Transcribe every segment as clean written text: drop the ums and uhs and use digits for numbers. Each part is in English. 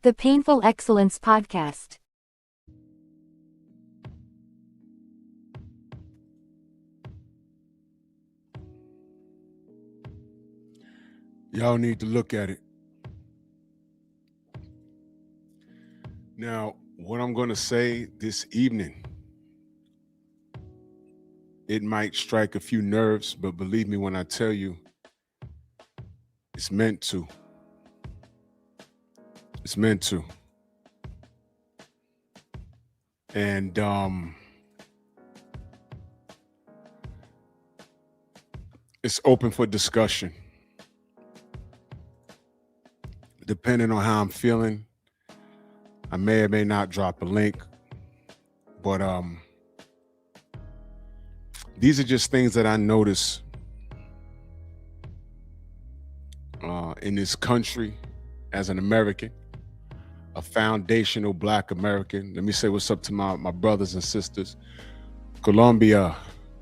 The Painful Excellence Podcast. Y'all need to look at it. Now, what I'm going to say this evening, it might strike a few nerves, but believe me when I tell you, it's meant to. It's meant to. And it's open for discussion. Depending on how I'm feeling, I may or may not drop a link. But these are just things that I notice in this country as an American, a foundational Black American. Let me say what's up to my brothers and sisters. Colombia,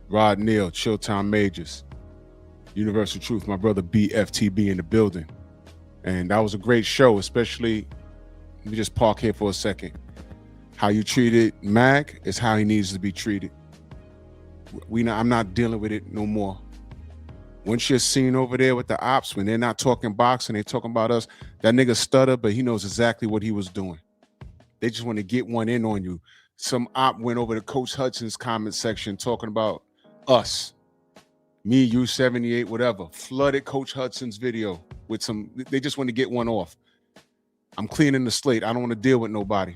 Rod Neal, Chilltown Majors, Universal Truth, my brother BFTB in the building. And that was a great show, especially, let me just park here for a second. How you treated Mag is how he needs to be treated. I'm not dealing with it no more. Once you're seen over there with the ops, when they're not talking boxing, they're talking about us, that nigga stutter, but he knows exactly what he was doing. They just want to get one in on you. Some op went over to Coach Hudson's comment section talking about us. Me, you, 78, whatever. Flooded Coach Hudson's video with some, they just want to get one off. I'm cleaning the slate. I don't want to deal with nobody.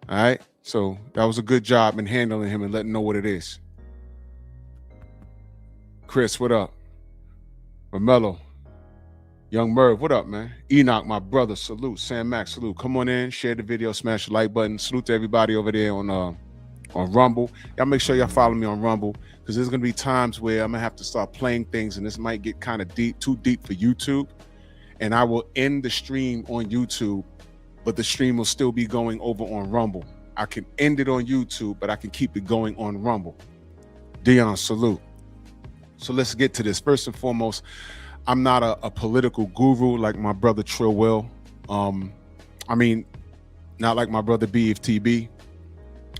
All right? So that was a good job in handling him and letting him know what it is. Chris, what up? Romello, Young Merv, what up, man? Enoch, my brother, salute. Sam Max, salute. Come on in, share the video, smash the like button. Salute to everybody over there on Rumble. Y'all make sure y'all follow me on Rumble, because there's gonna be times where I'm gonna have to start playing things, and this might get kind of deep, too deep for YouTube. And I will end the stream on YouTube, but the stream will still be going over on Rumble. I can end it on YouTube, but I can keep it going on Rumble. Dion, salute. So let's get to this. First and foremost, I'm not a political guru like my brother Trill Will. I mean, not like my brother BFTB,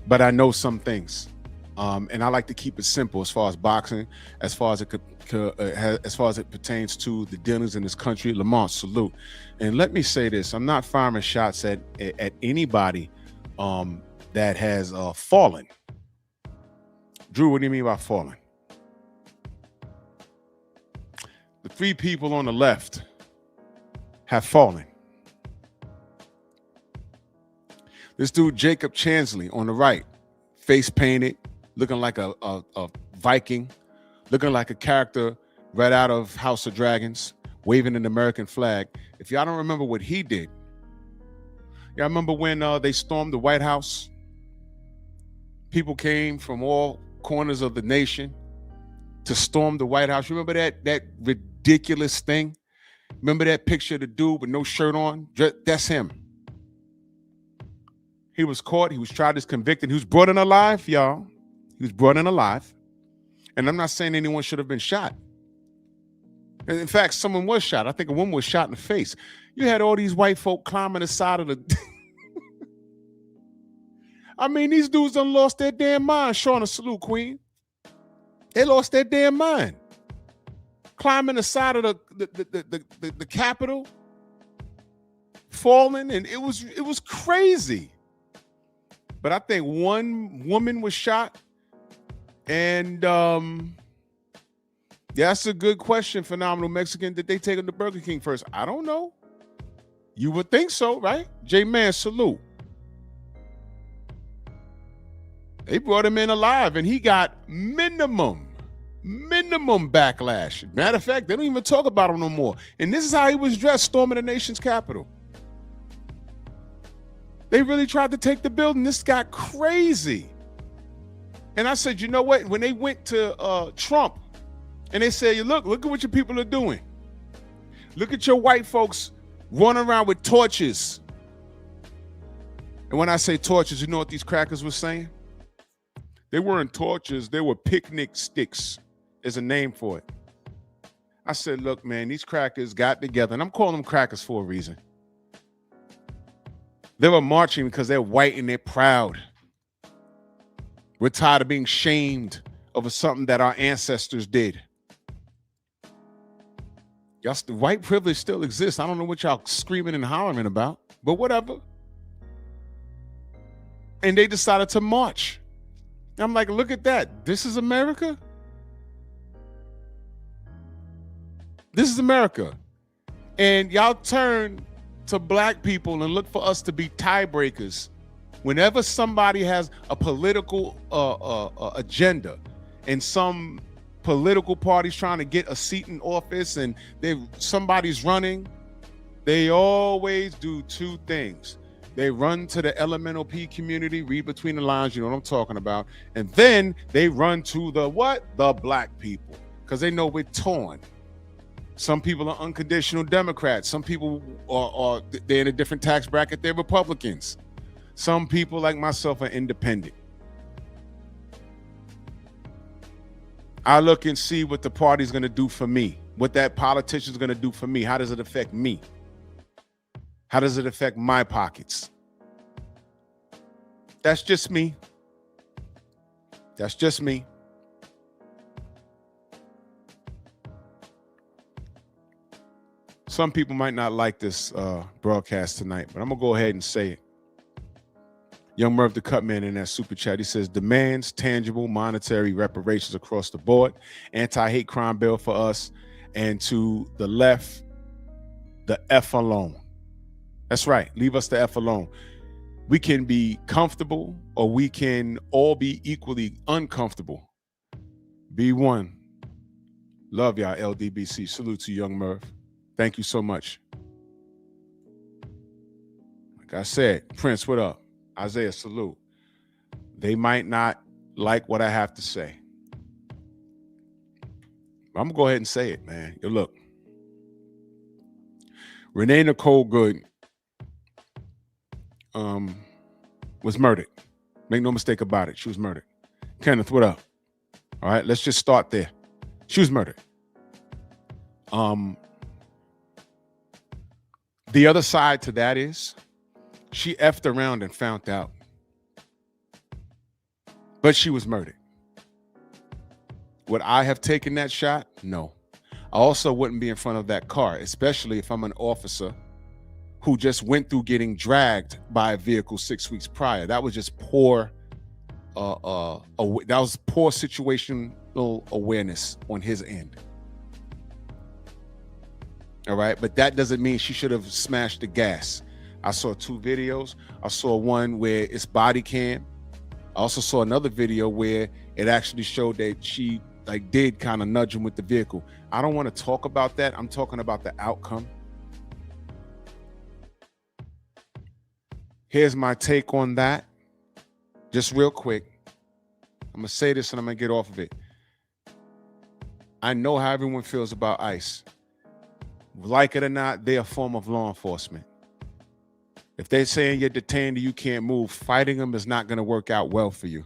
but I know some things. And I like to keep it simple as far as boxing, as far as it pertains to the dealings in this country. Lamont, salute. And let me say this: I'm not firing shots at anybody that has fallen. Drew, what do you mean by fallen? The three people on the left have fallen. This dude, Jacob Chansley, on the right, face painted, looking like a Viking, looking like a character right out of House of Dragons, waving an American flag. If y'all don't remember what he did, y'all remember when they stormed the White House? People came from all corners of the nation to storm the White House. You remember that ridiculous thing? Remember that picture of the dude with no shirt on? That's him. He was caught. He was tried, he's convicted. He was brought in alive, y'all. He was brought in alive. And I'm not saying anyone should have been shot. And in fact, someone was shot. I think a woman was shot in the face. You had all these white folk climbing the side of the... I mean, these dudes done lost their damn mind. Shauna, salute, Queen. They lost their damn mind. Climbing the side of the Capitol, falling, and it was crazy. But I think one woman was shot, and that's a good question, Phenomenal Mexican. Did they take him to Burger King first? I don't know. You would think so, right? J-Man, salute. They brought him in alive, and he got minimum backlash. Matter of fact, they don't even talk about him no more. And this is how he was dressed, storming the nation's capital. They really tried to take the building. This got crazy. And I said, you know what? When they went to Trump, and they said, look at what your people are doing. Look at your white folks running around with torches. And when I say torches, you know what these crackers were saying? They weren't torches, they were picnic sticks. There's a name for it. I said, look, man, these crackers got together, and I'm calling them crackers for a reason. They were marching because they're white and they're proud. We're tired of being shamed over something that our ancestors did. Y'all, white privilege still exists. I don't know what y'all screaming and hollering about, but whatever. And they decided to march. I'm like, look at that. This is America? This is America. And y'all turn to black people and look for us to be tiebreakers. Whenever somebody has a political agenda and some political party's trying to get a seat in office and somebody's running, they always do two things. They run to the elemental P community, read between the lines, you know what I'm talking about, and then they run to the what? The black people, because they know we're torn. Some people are unconditional Democrats. Some people are they're in a different tax bracket, they're Republicans. Some people like myself are independent. I look and see what the party's going to do for me, what that politician's going to do for me. How does it affect me? How does it affect my pockets? That's just me. That's just me. Some people might not like this broadcast tonight, but I'm going to go ahead and say it. Young Merv the Cutman in that super chat, he says, demands tangible monetary reparations across the board, anti-hate crime bill for us, and to the left, the F alone. That's right. Leave us the F alone. We can be comfortable or we can all be equally uncomfortable. Be one. Love y'all, LDBC. Salute to Young Merv. Thank you so much. Like I said, Prince, what up? Isaiah, salute. They might not like what I have to say. I'm going to go ahead and say it, man. Yo, look. Renee Nicole Good was murdered. Make no mistake about it. She was murdered. Kenneth, what up? All right, let's just start there. She was murdered. The other side to that is she effed around and found out. But she was murdered. Would I have taken that shot? No. I also wouldn't be in front of that car, especially if I'm an officer who just went through getting dragged by a vehicle 6 weeks prior. That was just poor, that was poor situational awareness on his end. All right, but that doesn't mean she should have smashed the gas. I saw two videos. I saw one where it's body cam. I also saw another video where it actually showed that she did kind of nudge him with the vehicle. I don't want to talk about that. I'm talking about the outcome. Here's my take on that. Just real quick. I'm going to say this and I'm going to get off of it. I know how everyone feels about ICE. Like it or not, they're a form of law enforcement. If they're saying you're detained and you can't move, fighting them is not going to work out well for you.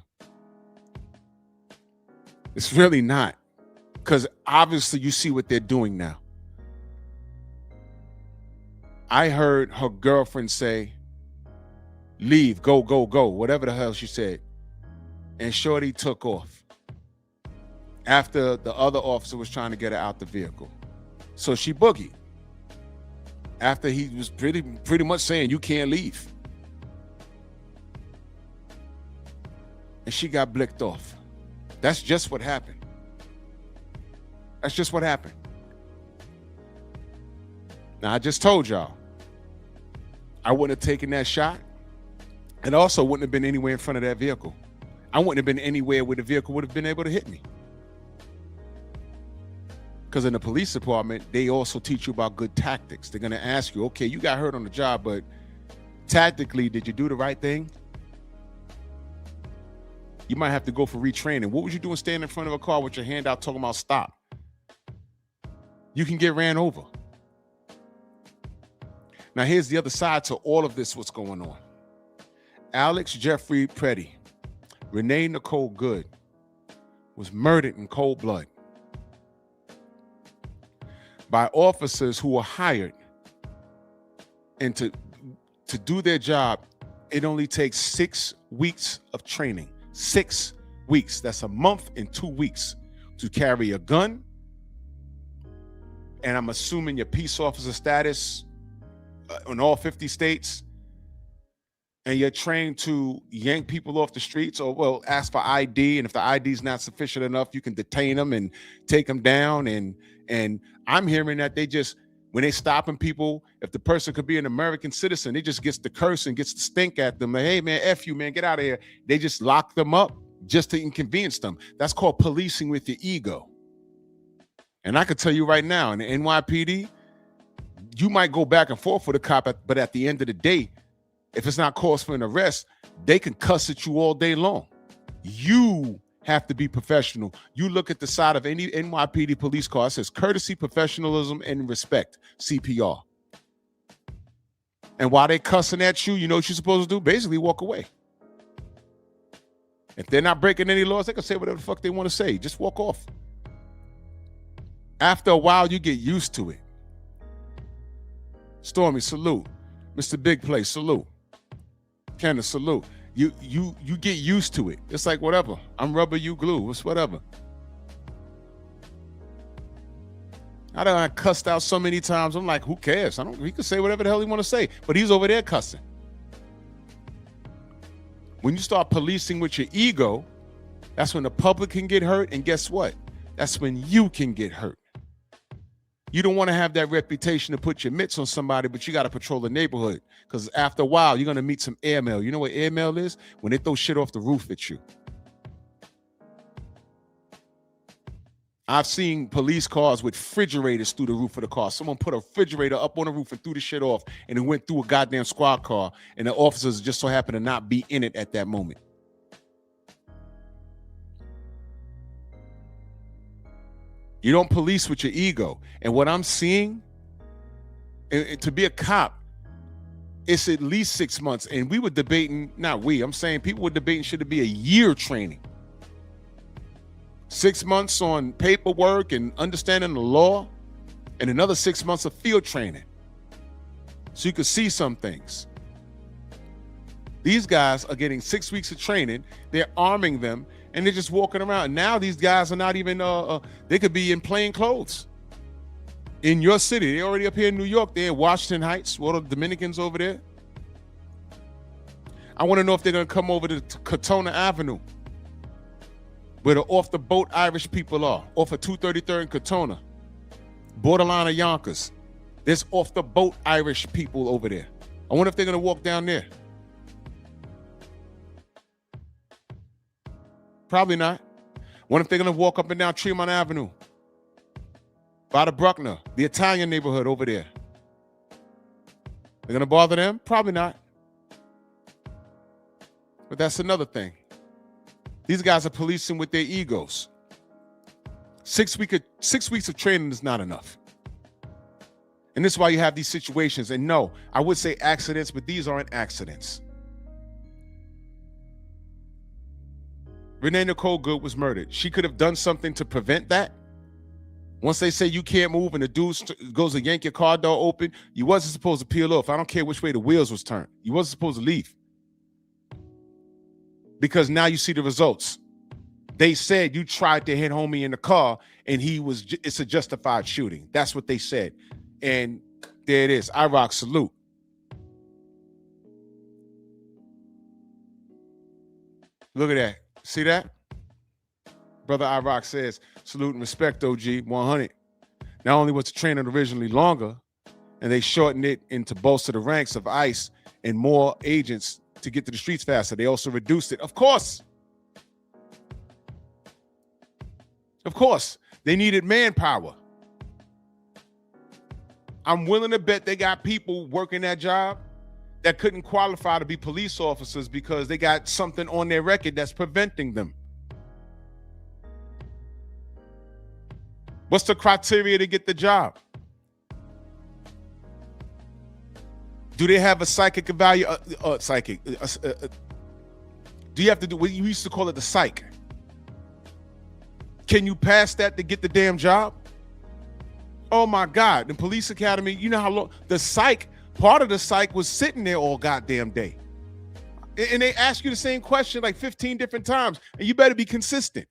It's really not. Because obviously you see what they're doing now. I heard her girlfriend say, leave, go, go, go, whatever the hell she said. And Shorty took off after the other officer was trying to get her out the vehicle. So she boogied after he was pretty much saying you can't leave. And she got blicked off. That's just what happened. That's just what happened. Now, I just told y'all, I wouldn't have taken that shot, and also wouldn't have been anywhere in front of that vehicle. I wouldn't have been anywhere where the vehicle would have been able to hit me. Because in the police department, they also teach you about good tactics. They're going to ask you, okay, you got hurt on the job, but tactically, did you do the right thing? You might have to go for retraining. What was you doing standing in front of a car with your hand out talking about stop? You can get ran over. Now, here's the other side to all of this, what's going on. Alex Jeffrey Petty, Renee Nicole Good was murdered in cold blood by officers who were hired and to to do their job, it only takes 6 weeks of training. 6 weeks. That's a month and 2 weeks to carry a gun. And I'm assuming your peace officer status in all 50 states. And you're trained to yank people off the streets, or well, ask for ID. And if the ID is not sufficient enough, you can detain them and take them down. And I'm hearing that they just, when they stopping people, if the person could be an American citizen, they just gets the curse and gets the stink at them. Like, hey man, F you, man, get out of here. They just lock them up just to inconvenience them. That's called policing with your ego. And I can tell you right now, in the NYPD, you might go back and forth with a cop, but at the end of the day, if it's not cause for an arrest, they can cuss at you all day long. You have to be professional. You look at the side of any NYPD police car, it says courtesy, professionalism, and respect, CPR. And while they cussing at you, you know what you're supposed to do? Basically walk away. If they're not breaking any laws, they can say whatever the fuck they want to say. Just walk off. After a while, you get used to it. Stormy, salute. Mr. Big Place, salute. Kenneth, salute. You get used to it. It's like whatever. I'm rubber, you glue. It's whatever. I done cussed out so many times. I'm like, who cares? He can say whatever the hell he want to say. But he's over there cussing. When you start policing with your ego, that's when the public can get hurt. And guess what? That's when you can get hurt. You don't want to have that reputation to put your mitts on somebody, but you got to patrol the neighborhood, because after a while, you're going to meet some airmail. You know what airmail is? When they throw shit off the roof at you. I've seen police cars with refrigerators through the roof of the car. Someone put a refrigerator up on the roof and threw the shit off, and it went through a goddamn squad car, and the officers just so happened to not be in it at that moment. You don't police with your ego. And what I'm seeing, and to be a cop, it's at least 6 months. And we were debating, not we, I'm saying people were debating should it be a year training. 6 months on paperwork and understanding the law, and another 6 months of field training, so you could see some things. These guys are getting 6 weeks of training. They're arming them, and they're just walking around. Now these guys are not even, they could be in plain clothes. In your city, they're already up here in New York. They're in Washington Heights. What are the Dominicans over there? I want to know if they're going to come over to Katona Avenue, where the off-the-boat Irish people are, off of 233rd and Katona, borderline of Yonkers. There's off-the-boat Irish people over there. I wonder if they're going to walk down there. Probably not. Wonder if they're going to walk up and down Tremont Avenue, by the Bruckner, the Italian neighborhood over there. They're going to bother them? Probably not. But that's another thing. These guys are policing with their egos. 6 weeks of training is not enough. And this is why you have these situations. And no, I would say accidents, but these aren't accidents. Renee Nicole Good was murdered. She could have done something to prevent that. Once they say you can't move and the dude goes to yank your car door open, you wasn't supposed to peel off. I don't care which way the wheels was turned. You wasn't supposed to leave. Because now you see the results. They said you tried to hit homie in the car and it's a justified shooting. That's what they said. And there it is. I rock, salute. Look at that. See that? Brother I rock says, salute and respect, OG, 100. Not only was the training originally longer, and they shortened it to bolster the ranks of ICE and more agents to get to the streets faster, they also reduced it. Of course. Of course. They needed manpower. I'm willing to bet they got people working that job that couldn't qualify to be police officers because they got something on their record that's preventing them. What's the criteria to get the job? Do they have a psychic evaluation? Do you have to do what you used to call it, the psych? Can you pass that to get the damn job? Oh my God, the police academy, you know how long the psych Part of the psych was sitting there all goddamn day. And they ask you the same question like 15 different times, and you better be consistent.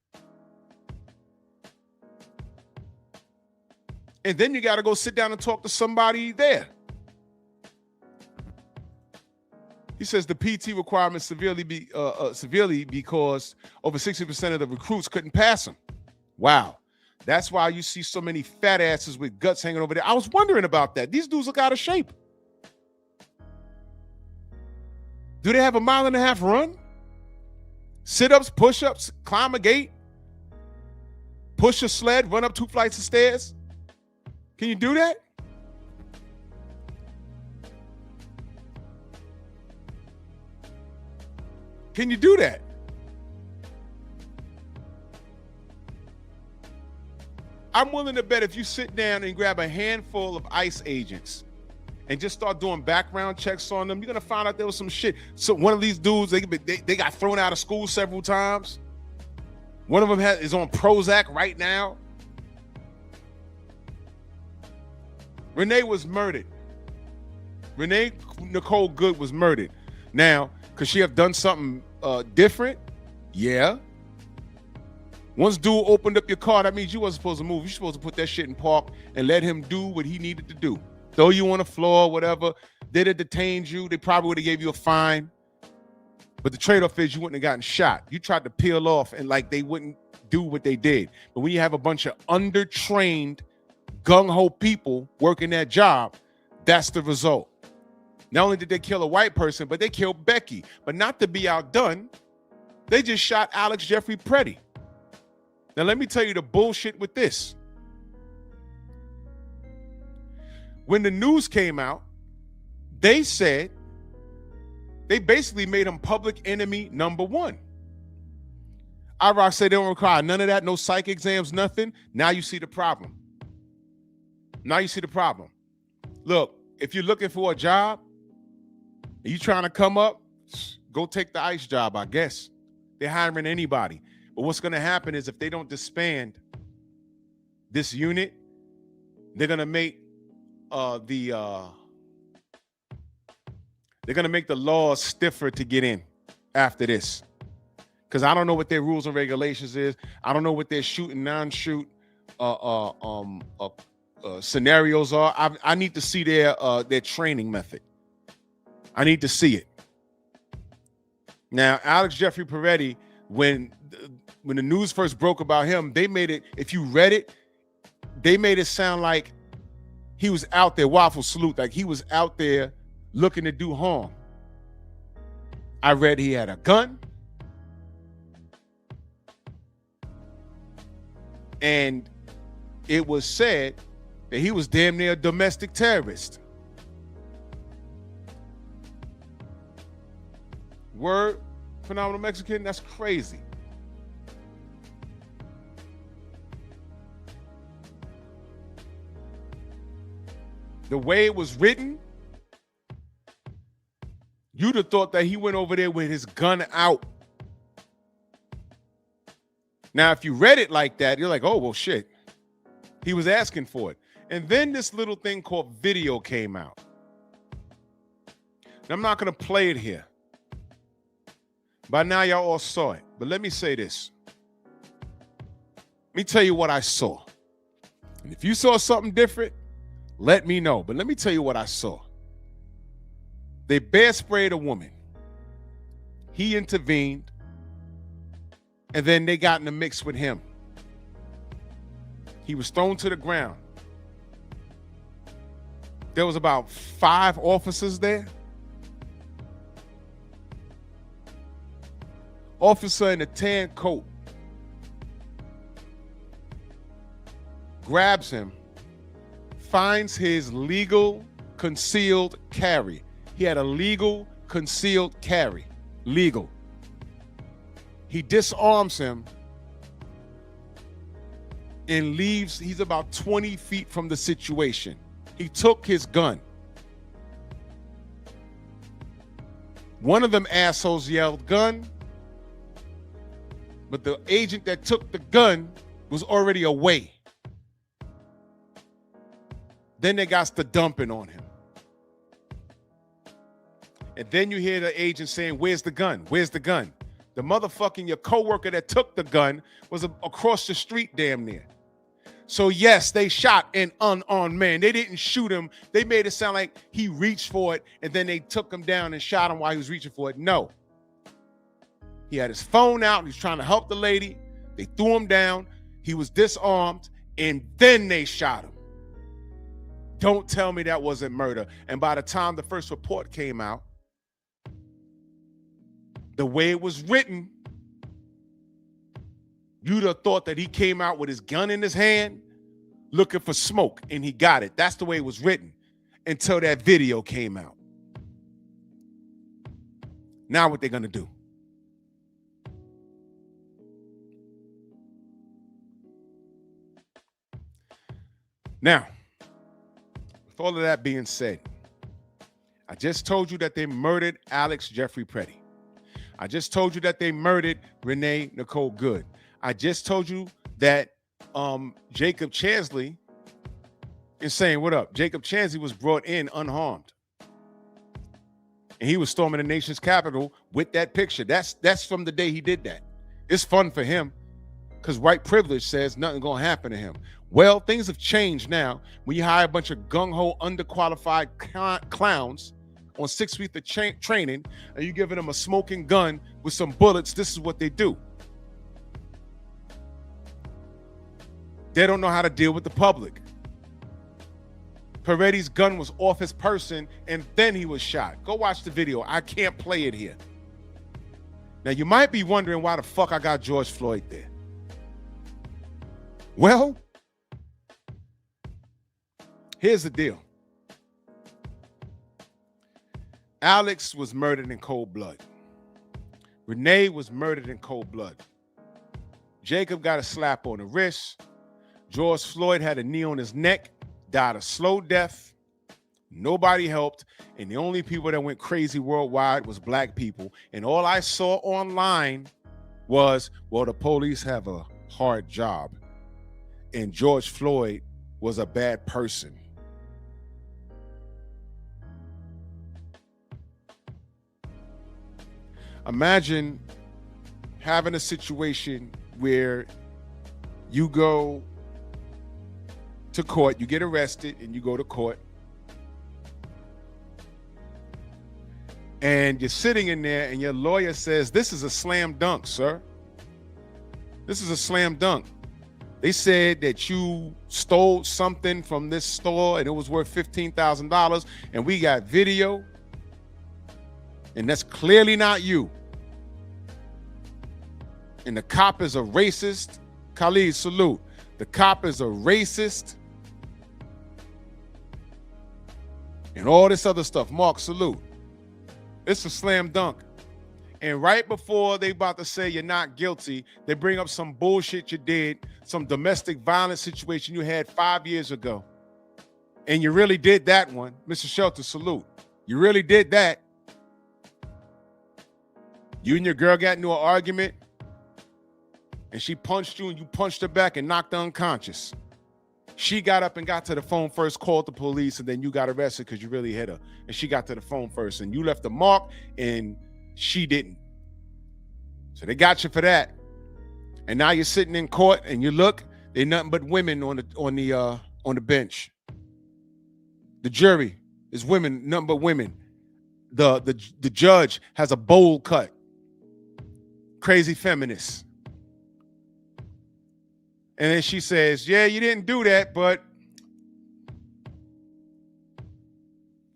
And then you got to go sit down and talk to somebody there. He says the PT requirements severely because over 60% of the recruits couldn't pass them. Wow. That's why you see so many fat asses with guts hanging over there. I was wondering about that. These dudes look out of shape. Do they have a 1.5 mile run? Sit-ups, push-ups, climb a gate, push a sled, run up 2 flights of stairs? Can you do that? Can you do that? I'm willing to bet if you sit down and grab a handful of ICE agents and just start doing background checks on them, you're gonna find out there was some shit. So one of these dudes, they got thrown out of school several times. One of them is on Prozac right now. Renee was murdered. Renee Nicole Good was murdered. Now, could she have done something different? Yeah. Once dude opened up your car, that means you wasn't supposed to move. You're supposed to put that shit in park and let him do what he needed to do. Throw you on the floor, whatever. They'd have detained you. They probably would have gave you a fine. But the trade-off is you wouldn't have gotten shot. You tried to peel off and like they wouldn't do what they did. But when you have a bunch of undertrained, gung-ho people working that job, that's the result. Not only did they kill a white person, but they killed Becky. But not to be outdone, they just shot Alex Jeffrey Pretty. Now, let me tell you the bullshit with this. When the news came out, they said they basically made him public enemy number one. IROC said they don't require none of that, no psych exams, nothing. Now you see the problem. Now you see the problem. Look, if you're looking for a job and you trying to come up, go take the ICE job, I guess. They're hiring anybody. But what's going to happen is if they don't disband this unit, they're going to make the laws stiffer to get in after this. Because I don't know what their rules and regulations is. I don't know what their shoot and non-shoot scenarios are. I need to see their training method. I need to see it. Now, Alex Jeffrey Peretti, when the news first broke about him, they made it, if you read it, they made it sound like he was out there, waffle salute, like he was out there looking to do harm. I read he had a gun. And it was said that he was damn near a domestic terrorist. Word, phenomenal Mexican, that's crazy. The way it was written, you'd have thought that he went over there with his gun out. Now, if you read it like that, you're like, oh, well, shit. He was asking for it. And then this little thing called video came out. Now, I'm not going to play it here. By now, y'all all saw it. But let me say this. Let me tell you what I saw. And if you saw something different, let me know. But let me tell you what I saw. They bear sprayed a woman. He intervened. And then they got in the mix with him. He was thrown to the ground. There was about 5 officers there. Officer in a tan coat grabs him, finds his legal concealed carry. He had a legal concealed carry. Legal. He disarms him and leaves. He's about 20 feet from the situation. He took his gun. One of them assholes yelled, "Gun!" But the agent that took the gun was already away. Then they got the dumping on him. And then you hear the agent saying, where's the gun? Where's the gun? The motherfucking your coworker that took the gun was across the street damn near. So yes, they shot an unarmed man. They didn't shoot him. They made it sound like he reached for it and then they took him down and shot him while he was reaching for it. No. He had his phone out. He was trying to help the lady. They threw him down. He was disarmed and then they shot him. Don't tell me that wasn't murder. And by the time the first report came out, the way it was written, you'd have thought that he came out with his gun in his hand looking for smoke, and he got it. That's the way it was written until that video came out. Now what they're going to do? Now, with all of that being said, I just told you that they murdered Alex Jeffrey Petty. I just told you that they murdered Renee Nicole Good. I just told you that Jacob Chansley is saying, what up? Jacob Chansley was brought in unharmed. And he was storming the nation's capital with that picture. That's from the day he did that. It's fun for him because white privilege says nothing gonna happen to him. Well, things have changed now. When you hire a bunch of gung-ho, underqualified clowns on 6 weeks of training and you giving them a smoking gun with some bullets, this is what they do. They don't know how to deal with the public. Peretti's gun was off his person and then he was shot. Go watch the video. I can't play it here. Now, you might be wondering why the fuck I got George Floyd there. Well, here's the deal. Alex was murdered in cold blood. Renee was murdered in cold blood. Jacob got a slap on the wrist. George Floyd had a knee on his neck, died a slow death. Nobody helped. And the only people that went crazy worldwide was black people. And all I saw online was, well, the police have a hard job. And George Floyd was a bad person. Imagine having a situation where you go to court, you get arrested and you go to court. And you're sitting in there and your lawyer says, this is a slam dunk, sir. This is a slam dunk. They said that you stole something from this store and it was worth $15,000 and we got video. And that's clearly not you. And the cop is a racist. Khalid, salute. The cop is a racist. And all this other stuff. Mark, salute. It's a slam dunk. And right before they about to say you're not guilty, they bring up some bullshit you did, some domestic violence situation you had 5 years ago. And you really did that one. Mr. Shelter, salute. You really did that. You and your girl got into an argument and she punched you and you punched her back and knocked her unconscious. She got up and got to the phone first, called the police, and then you got arrested because you really hit her. And she got to the phone first and you left a mark and she didn't. So they got you for that. And now you're sitting in court and you look, they're nothing but women on the bench. The jury is women, nothing but women. The judge has a bowl cut. Crazy feminist. And then she says, yeah, you didn't do that, but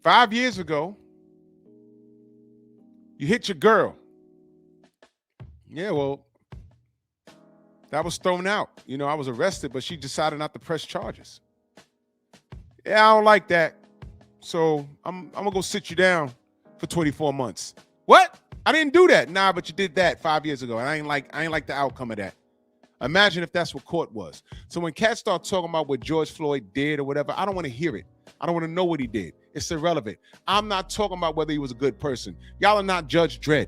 5 years ago, you hit your girl. Yeah, well, that was thrown out. You know, I was arrested, but she decided not to press charges. Yeah, I don't like that. So I'm gonna go sit you down for 24 months. What? I didn't do that. Nah, but you did that 5 years ago. And I ain't like the outcome of that. Imagine if that's what court was. So when cats start talking about what George Floyd did or whatever, I don't want to hear it. I don't want to know what he did. It's irrelevant. I'm not talking about whether he was a good person. Y'all are not Judge Dredd.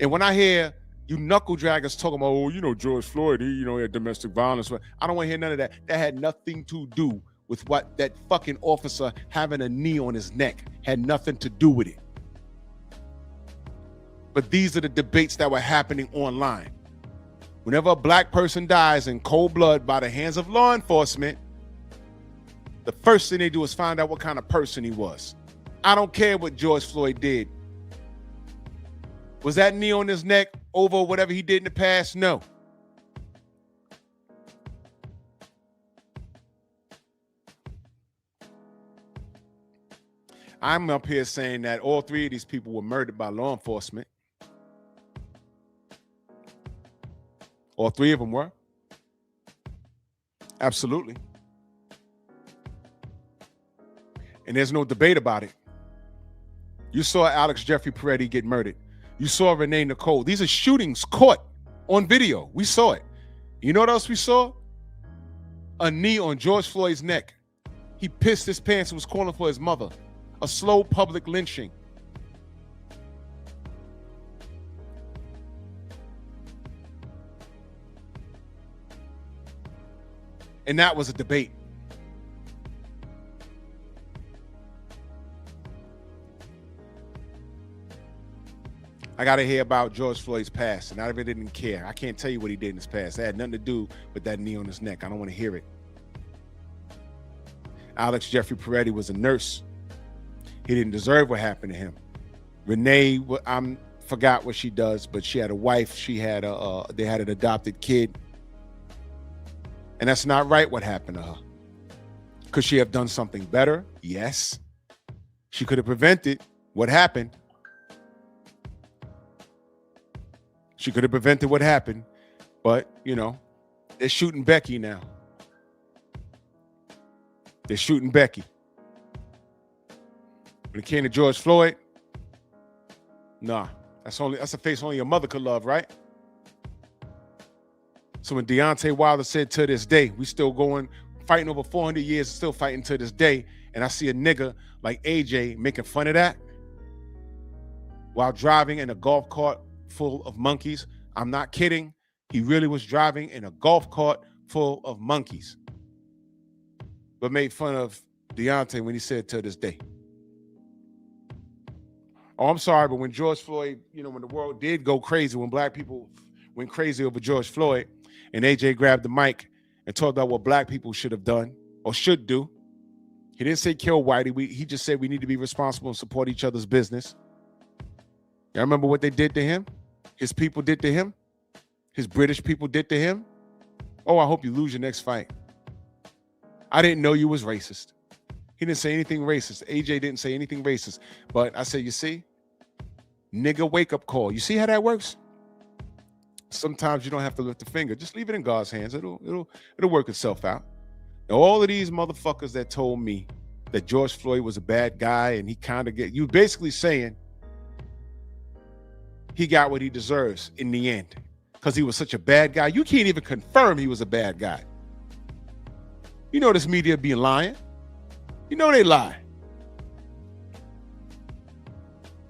And when I hear you knuckle draggers talking about, oh, you know, George Floyd, he had domestic violence. I don't want to hear none of that. That had nothing to do with what that fucking officer having a knee on his neck had nothing to do with it. But these are the debates that were happening online. Whenever a black person dies in cold blood by the hands of law enforcement, the first thing they do is find out what kind of person he was. I don't care what George Floyd did. Was that knee on his neck over whatever he did in the past? No. I'm up here saying that all three of these people were murdered by law enforcement. All three of them were. Absolutely. And there's no debate about it. You saw Alex Jeffrey Peretti get murdered. You saw Renee Nicole. These are shootings caught on video. We saw it. You know what else we saw? A knee on George Floyd's neck. He pissed his pants and was calling for his mother. A slow public lynching. And that was a debate. I got to hear about George Floyd's past, and I really didn't care. I can't tell you what he did in his past. That had nothing to do with that knee on his neck. I don't want to hear it. Alex Jeffrey Peretti was a nurse. He didn't deserve what happened to him. Renee, I forgot what she does, but she had a wife. They had an adopted kid. And that's not right what happened to her. Could she have done something better? Yes. She could have prevented what happened. She could have prevented what happened. But, you know, they're shooting Becky now. They're shooting Becky. When it came to George Floyd, nah, that's a face only your mother could love, right? So when Deontay Wilder said to this day, we still going, fighting over 400 years, still fighting to this day, and I see a nigga like AJ making fun of that while driving in a golf cart full of monkeys. I'm not kidding. He really was driving in a golf cart full of monkeys. But made fun of Deontay when he said to this day. Oh, I'm sorry, but when George Floyd, when the world did go crazy, when black people went crazy over George Floyd, and AJ grabbed the mic and talked about what black people should have done or should do. He didn't say kill Whitey. He just said we need to be responsible and support each other's business. Y'all remember what they did to him? His people did to him? His British people did to him? Oh, I hope you lose your next fight. I didn't know you was racist. He didn't say anything racist. AJ didn't say anything racist. But I said, you see? Nigga wake up call. You see how that works? Sometimes you don't have to lift a finger. Just leave it in God's hands. It'll work itself out. Now, all of these motherfuckers that told me that George Floyd was a bad guy and he kind of you basically saying he got what he deserves in the end because he was such a bad guy. You can't even confirm he was a bad guy. You know this media be lying. You know they lie.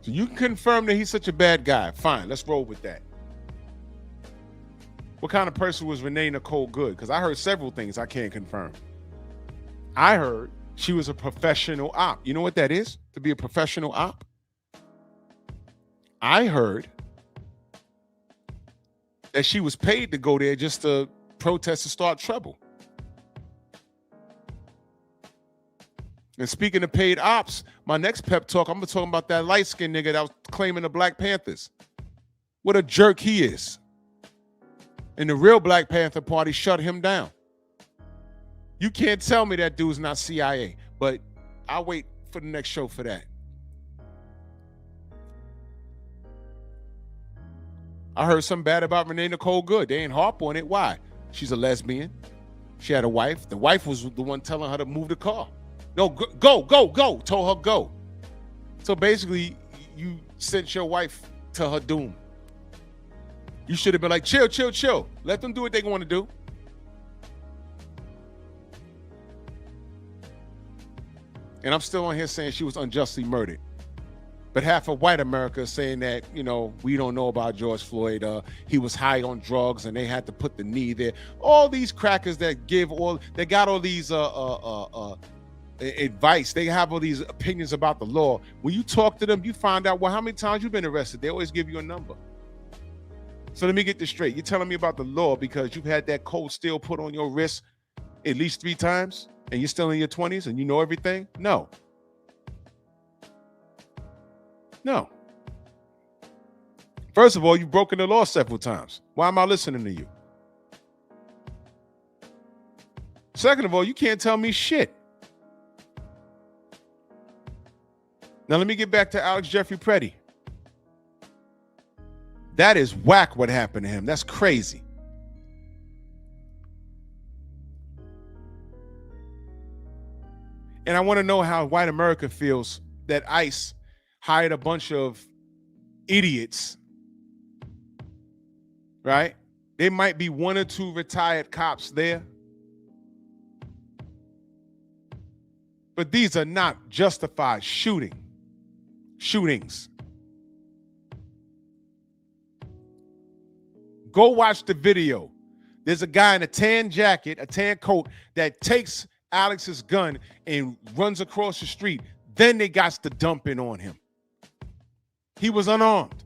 So you can confirm that he's such a bad guy. Fine, let's roll with that. What kind of person was Renee Nicole Good? Because I heard several things I can't confirm. I heard she was a professional op. You know what that is? To be a professional op? I heard that she was paid to go there just to protest and start trouble. And speaking of paid ops, my next pep talk, I'm going to talk about that light-skinned nigga that was claiming the Black Panthers. What a jerk he is. And the real Black Panther Party shut him down. You can't tell me that dude's not CIA, but I'll wait for the next show for that. I heard something bad about Renee Nicole Good. They ain't harp on it. Why? She's a lesbian. She had a wife. The wife was the one telling her to move the car. No, go. Told her go. So basically, you sent your wife to her doom. You should have been like, chill. Let them do what they want to do. And I'm still on here saying she was unjustly murdered. But half of white America is saying that, we don't know about George Floyd. He was high on drugs and they had to put the knee there. All these crackers that got all these advice. They have all these opinions about the law. When you talk to them, you find out, well, how many times you've been arrested? They always give you a number. So let me get this straight. You're telling me about the law because you've had that cold steel put on your wrist at least 3 times and you're still in your 20s and you know everything? No. No. First of all, you've broken the law several times. Why am I listening to you? Second of all, you can't tell me shit. Now, let me get back to Alex Jeffrey Petty. That is whack what happened to him. That's crazy. And I want to know how white America feels that ICE hired a bunch of idiots, right? There might be 1 or 2 retired cops there. But these are not justified shootings. Go watch the video. There's a guy in a tan jacket, a tan coat, that takes Alex's gun and runs across the street. Then they got to dumping on him. He was unarmed.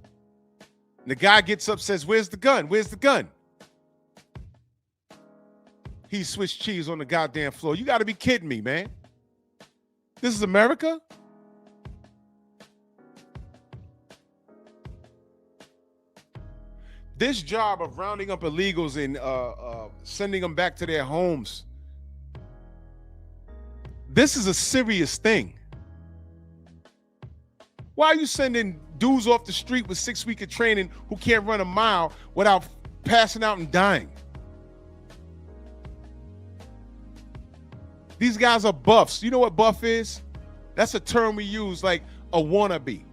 The guy gets up, says, "Where's the gun? Where's the gun?" He switched cheese on the goddamn floor. You got to be kidding me, man. This is America? This job of rounding up illegals and sending them back to their homes, this is a serious thing. Why are you sending dudes off the street with 6 weeks of training who can't run a mile without passing out and dying? These guys are buffs. You know what buff is? That's a term we use, like a wannabe.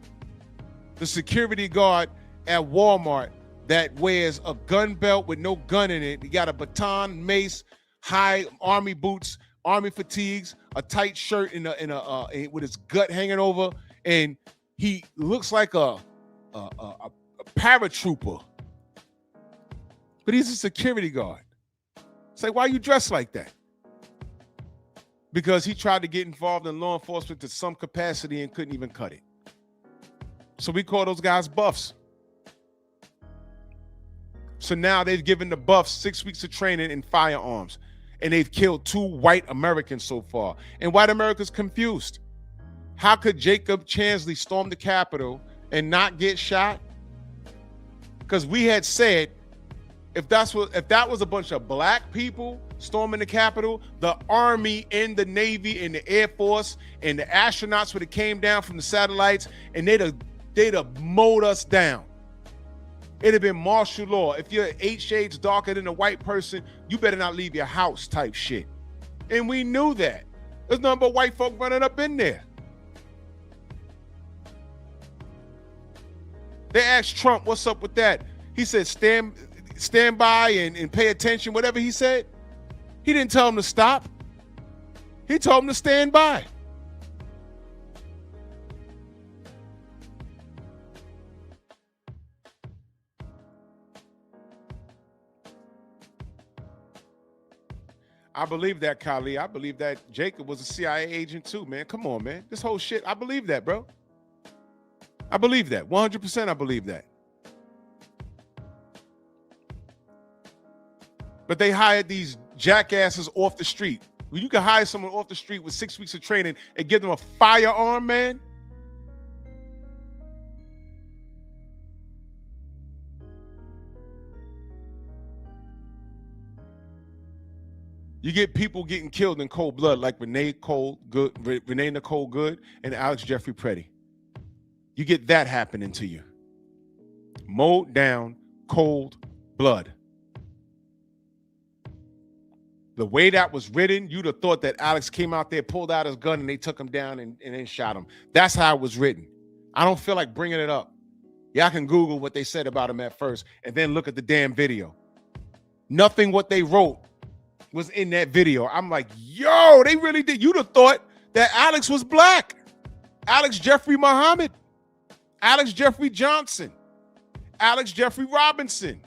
The security guard at Walmart that wears a gun belt with no gun in it. He got a baton, mace, high army boots, army fatigues, a tight shirt with his gut hanging over, and he looks like a paratrooper. But he's a security guard. It's like, why are you dressed like that? Because he tried to get involved in law enforcement to some capacity and couldn't even cut it. So we call those guys buffs. So now they've given the buffs 6 weeks of training in firearms, and they've killed 2 white Americans so far. And white America's confused. How could Jacob Chansley storm the Capitol and not get shot? Because we had said, if that was a bunch of black people storming the Capitol, the Army and the Navy and the Air Force and the astronauts would have came down from the satellites and they'd have mowed us down. It'd have been martial law. If you're 8 shades darker than a white person, you better not leave your house type shit. And we knew that. There's nothing but white folk running up in there. They asked Trump, what's up with that? He said, stand by and pay attention, whatever he said. He didn't tell him to stop. He told him to stand by. I believe that, Kali. I believe that Jacob was a CIA agent too, man. Come on, man. This whole shit, I believe that, bro. I believe that. 100% I believe that. But they hired these jackasses off the street. Well, you can hire someone off the street with 6 weeks of training and give them a firearm, man. You get people getting killed in cold blood like Renee Nicole Good and Alex Jeffrey Petty. You get that happening to you. Mowed down, cold blood. The way that was written, you'd have thought that Alex came out there, pulled out his gun, and they took him down and then shot him. That's how it was written. I don't feel like bringing it up. Y'all can Google what they said about him at first and then look at the damn video. Nothing what they wrote was in that video. I'm like, yo, they really did. You'd have thought that Alex was black. Alex Jeffrey Muhammad. Alex Jeffrey Johnson. Alex Jeffrey Robinson.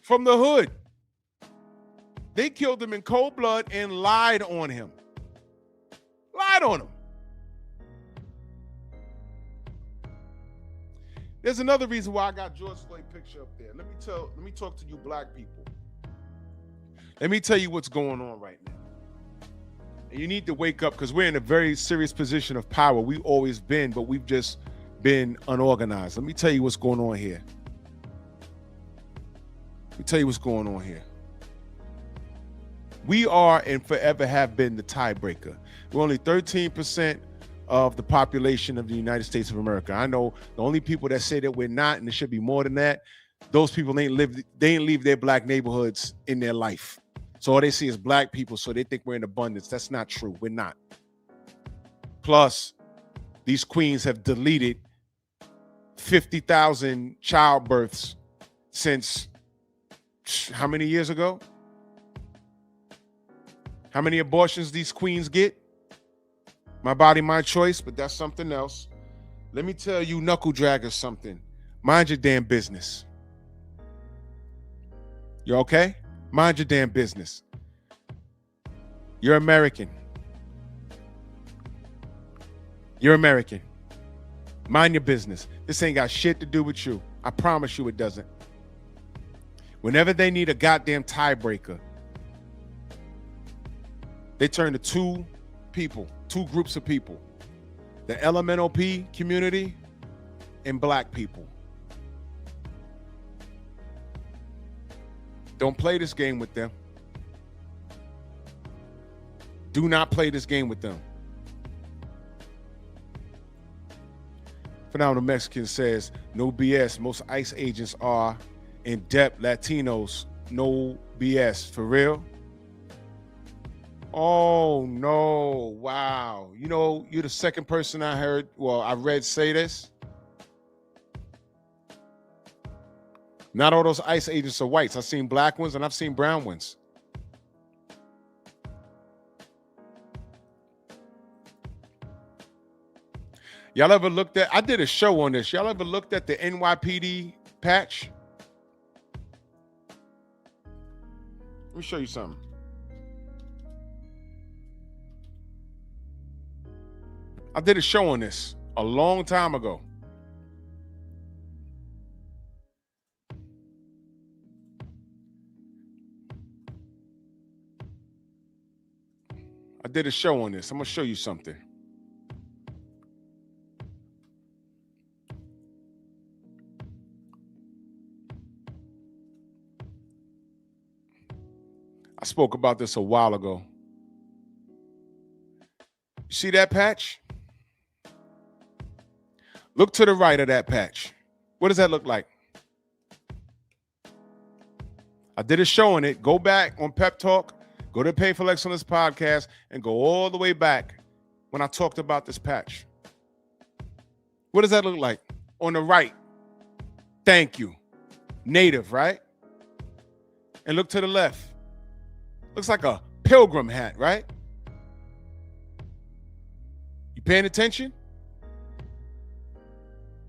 From the hood. They killed him in cold blood and lied on him. Slide on them. There's another reason why I got George Floyd picture up there. Let me talk to you black people. Let me tell you what's going on right now. And you need to wake up, because we're in a very serious position of power. We've always been, but we've just been unorganized. Let me tell you what's going on here. Let me tell you what's going on here. We are and forever have been the tiebreaker. We're only 13% of the population of the United States of America. I know the only people that say that we're not, and it should be more than that, those people ain't leave their black neighborhoods in their life. So all they see is black people, so they think we're in abundance. That's not true. We're not. Plus, these queens have deleted 50,000 childbirths since how many years ago? How many abortions these queens get? My body, my choice, but that's something else. Let me tell you, knuckle draggers, something. Mind your damn business. You okay? Mind your damn business. You're American. You're American. Mind your business. This ain't got shit to do with you. I promise you it doesn't. Whenever they need a goddamn tiebreaker, they turn to two groups of people. The LMNOP community and black people. Don't play this game with them. Do not play this game with them. Phenomenal Mexican says, no BS. Most ICE agents are in-depth Latinos. No BS. For real? Oh, no. Wow. You know, you're the second person I read say this. Not all those ICE agents are whites. I've seen black ones and I've seen brown ones. Y'all ever looked at, I did a show on this. Y'all ever looked at the NYPD patch? Let me show you something. I did a show on this a long time ago. I did a show on this. I'm going to show you something. I spoke about this a while ago. You see that patch? Look to the right of that patch. What does that look like? I did a show on it. Go back on Pep Talk. Go to Pay for Excellence podcast and go all the way back when I talked about this patch. What does that look like? On the right. Thank you. Native, right? And look to the left. Looks like a pilgrim hat, right? You paying attention?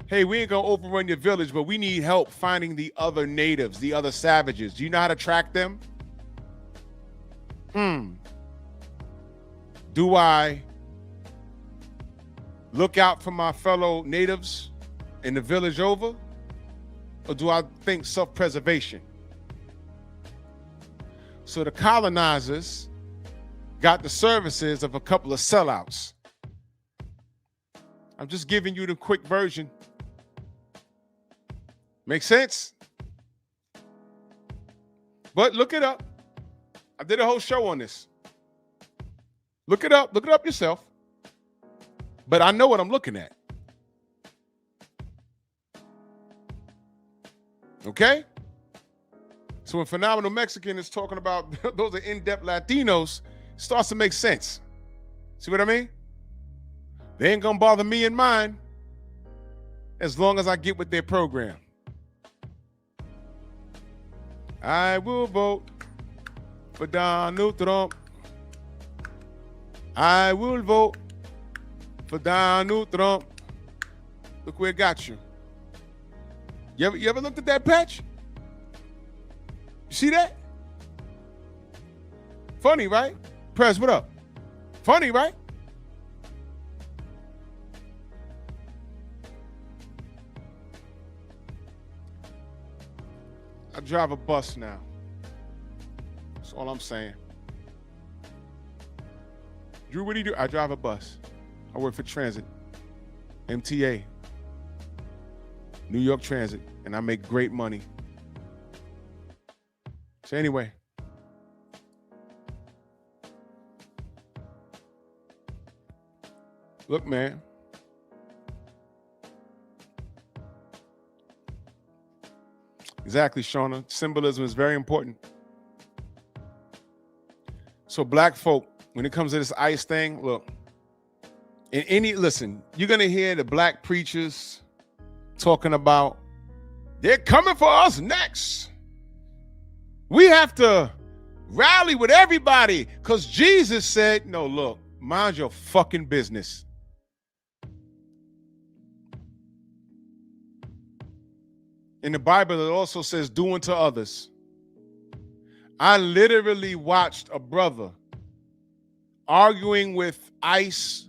Hey, we ain't gonna overrun your village, but we need help finding the other natives, the other savages. Do you know how to track them? Do I look out for my fellow natives in the village over? Or do I think self-preservation? So the colonizers got the services of a couple of sellouts. I'm just giving you the quick version. Make sense? But look it up. I did a whole show on this. Look it up. Look it up yourself. But I know what I'm looking at. Okay? So when Phenomenal Mexican is talking about those are in-depth Latinos, it starts to make sense. See what I mean? They ain't gonna bother me and mine as long as I get with their program. I will vote for Donald Trump. I will vote for Donald Trump. Look where it got you. You ever looked at that patch? You see that? Funny, right? Press, what up? Funny, right? I drive a bus now. That's all I'm saying. Drew, what do you do? I drive a bus. I work for Transit, MTA, New York Transit, and I make great money. So anyway, look, man. Exactly, Shauna. Symbolism is very important. So black folk, when it comes to this ICE thing, look, listen, you're going to hear the black preachers talking about, they're coming for us next. We have to rally with everybody because Jesus said, no, look, mind your fucking business. In the Bible, it also says, do unto others. I literally watched a brother arguing with ICE,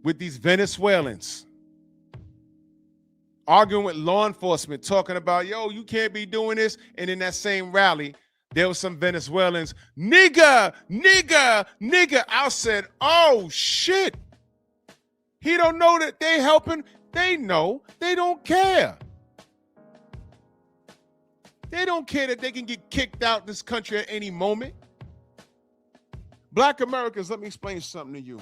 with these Venezuelans, arguing with law enforcement, talking about, yo, you can't be doing this. And in that same rally, there was some Venezuelans, nigga, nigga, nigga. I said, oh, shit. He don't know that they helping. They know. They don't care. They don't care that they can get kicked out this country at any moment. Black Americans, let me explain something to you.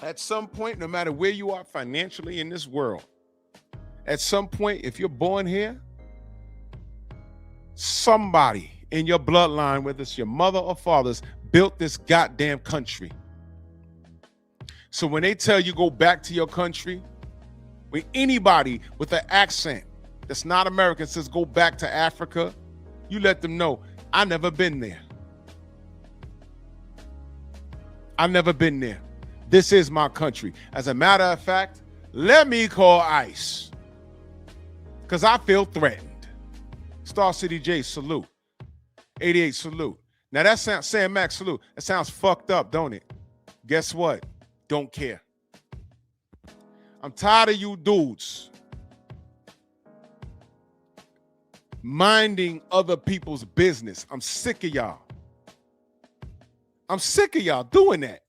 At some point, no matter where you are financially in this world, at some point, if you're born here, somebody in your bloodline, whether it's your mother or father's, built this goddamn country. So when they tell you go back to your country, when anybody with an accent that's not American says go back to Africa, you let them know, I never been there. I've never been there. This is my country. As a matter of fact, let me call ICE because I feel threatened. Star City J, salute. 88, salute. Now that sounds, Sam Max, salute. That sounds fucked up, don't it? Guess what? Don't care. I'm tired of you dudes minding other people's business. I'm sick of y'all. I'm sick of y'all doing that.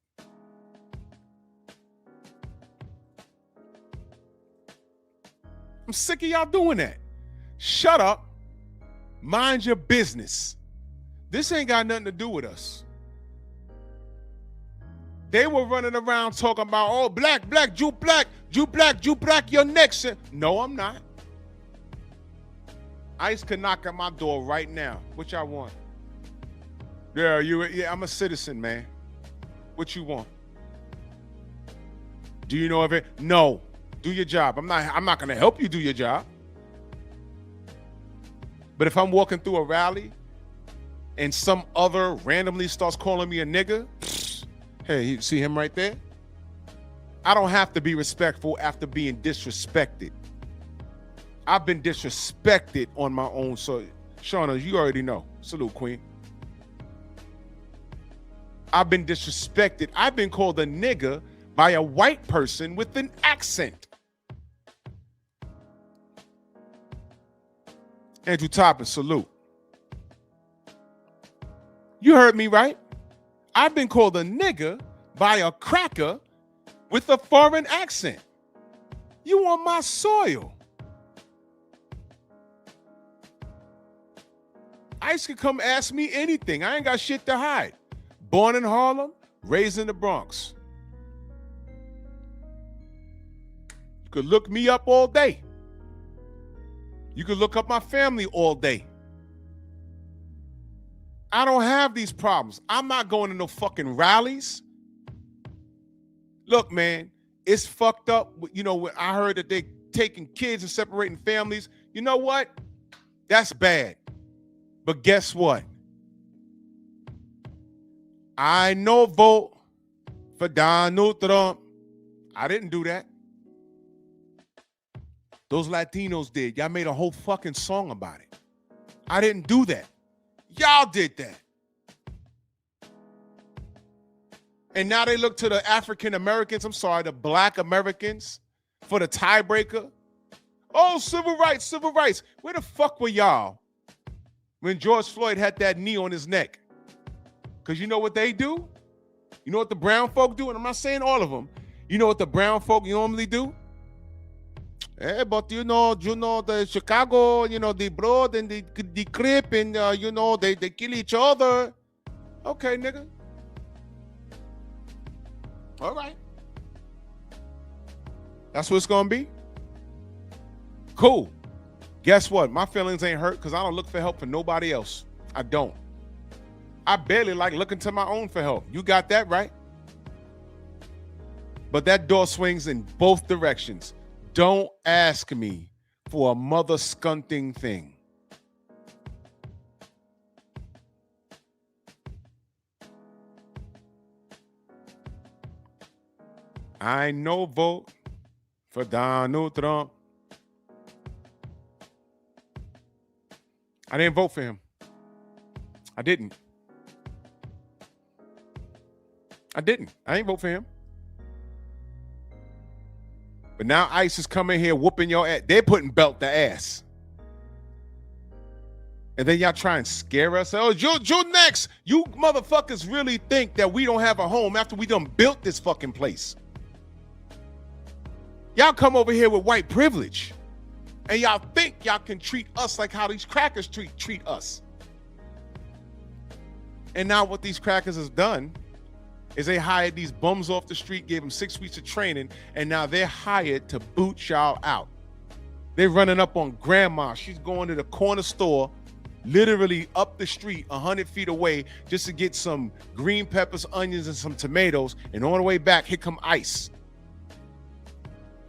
I'm sick of y'all doing that. Shut up. Mind your business. This ain't got nothing to do with us. They were running around talking about, oh, black, Jew black, you're next. No, I'm not. ICE could knock at my door right now. What y'all want? Yeah, I'm a citizen, man. What you want? Do you know of it? No. Do your job. I'm not gonna help you do your job. But if I'm walking through a rally and some other randomly starts calling me a nigga, hey, you see him right there? I don't have to be respectful after being disrespected. I've been disrespected on my own. So, Shauna, you already know. Salute, Queen. I've been disrespected. I've been called a nigga by a white person with an accent. Andrew Toppin, salute. You heard me right. I've been called a nigga by a cracker with a foreign accent. You on my soil. ICE could come ask me anything. I ain't got shit to hide. Born in Harlem, raised in the Bronx. You could look me up all day. You could look up my family all day. I don't have these problems. I'm not going to no fucking rallies. Look, man, it's fucked up. You know, when I heard that they taking kids and separating families. You know what? That's bad. But guess what? I no vote for Donald Trump. I didn't do that. Those Latinos did. Y'all made a whole fucking song about it. I didn't do that. Y'all did that. And now they look to the African Americans, the black Americans, for the tiebreaker. Oh, civil rights, civil rights. Where the fuck were y'all when George Floyd had that knee on his neck? Because you know what they do? You know what the brown folk do? And I'm not saying all of them. You know what the brown folk normally do? Hey, but you know the Chicago, the Broad and the Crip, and they kill each other. Okay, nigga. All right. That's what it's gonna be. Cool. Guess what? My feelings ain't hurt because I don't look for help for nobody else. I don't. I barely like looking to my own for help. You got that right. But that door swings in both directions. Don't ask me for a mother skunting thing. I no vote for Donald Trump. I didn't vote for him. I didn't. I didn't vote for him. But now ICE is coming here whooping your ass. They're putting belt to ass. And then y'all try and scare us. Oh, you next. You motherfuckers really think that we don't have a home after we done built this fucking place. Y'all come over here with white privilege. And y'all think y'all can treat us like how these crackers treat us. And now what these crackers has done is they hired these bums off the street, gave them 6 weeks of training, and now they're hired to boot y'all out. They're running up on grandma. She's going to the corner store, literally up the street 100 feet away just to get some green peppers, onions, and some tomatoes. And on the way back, here come ICE.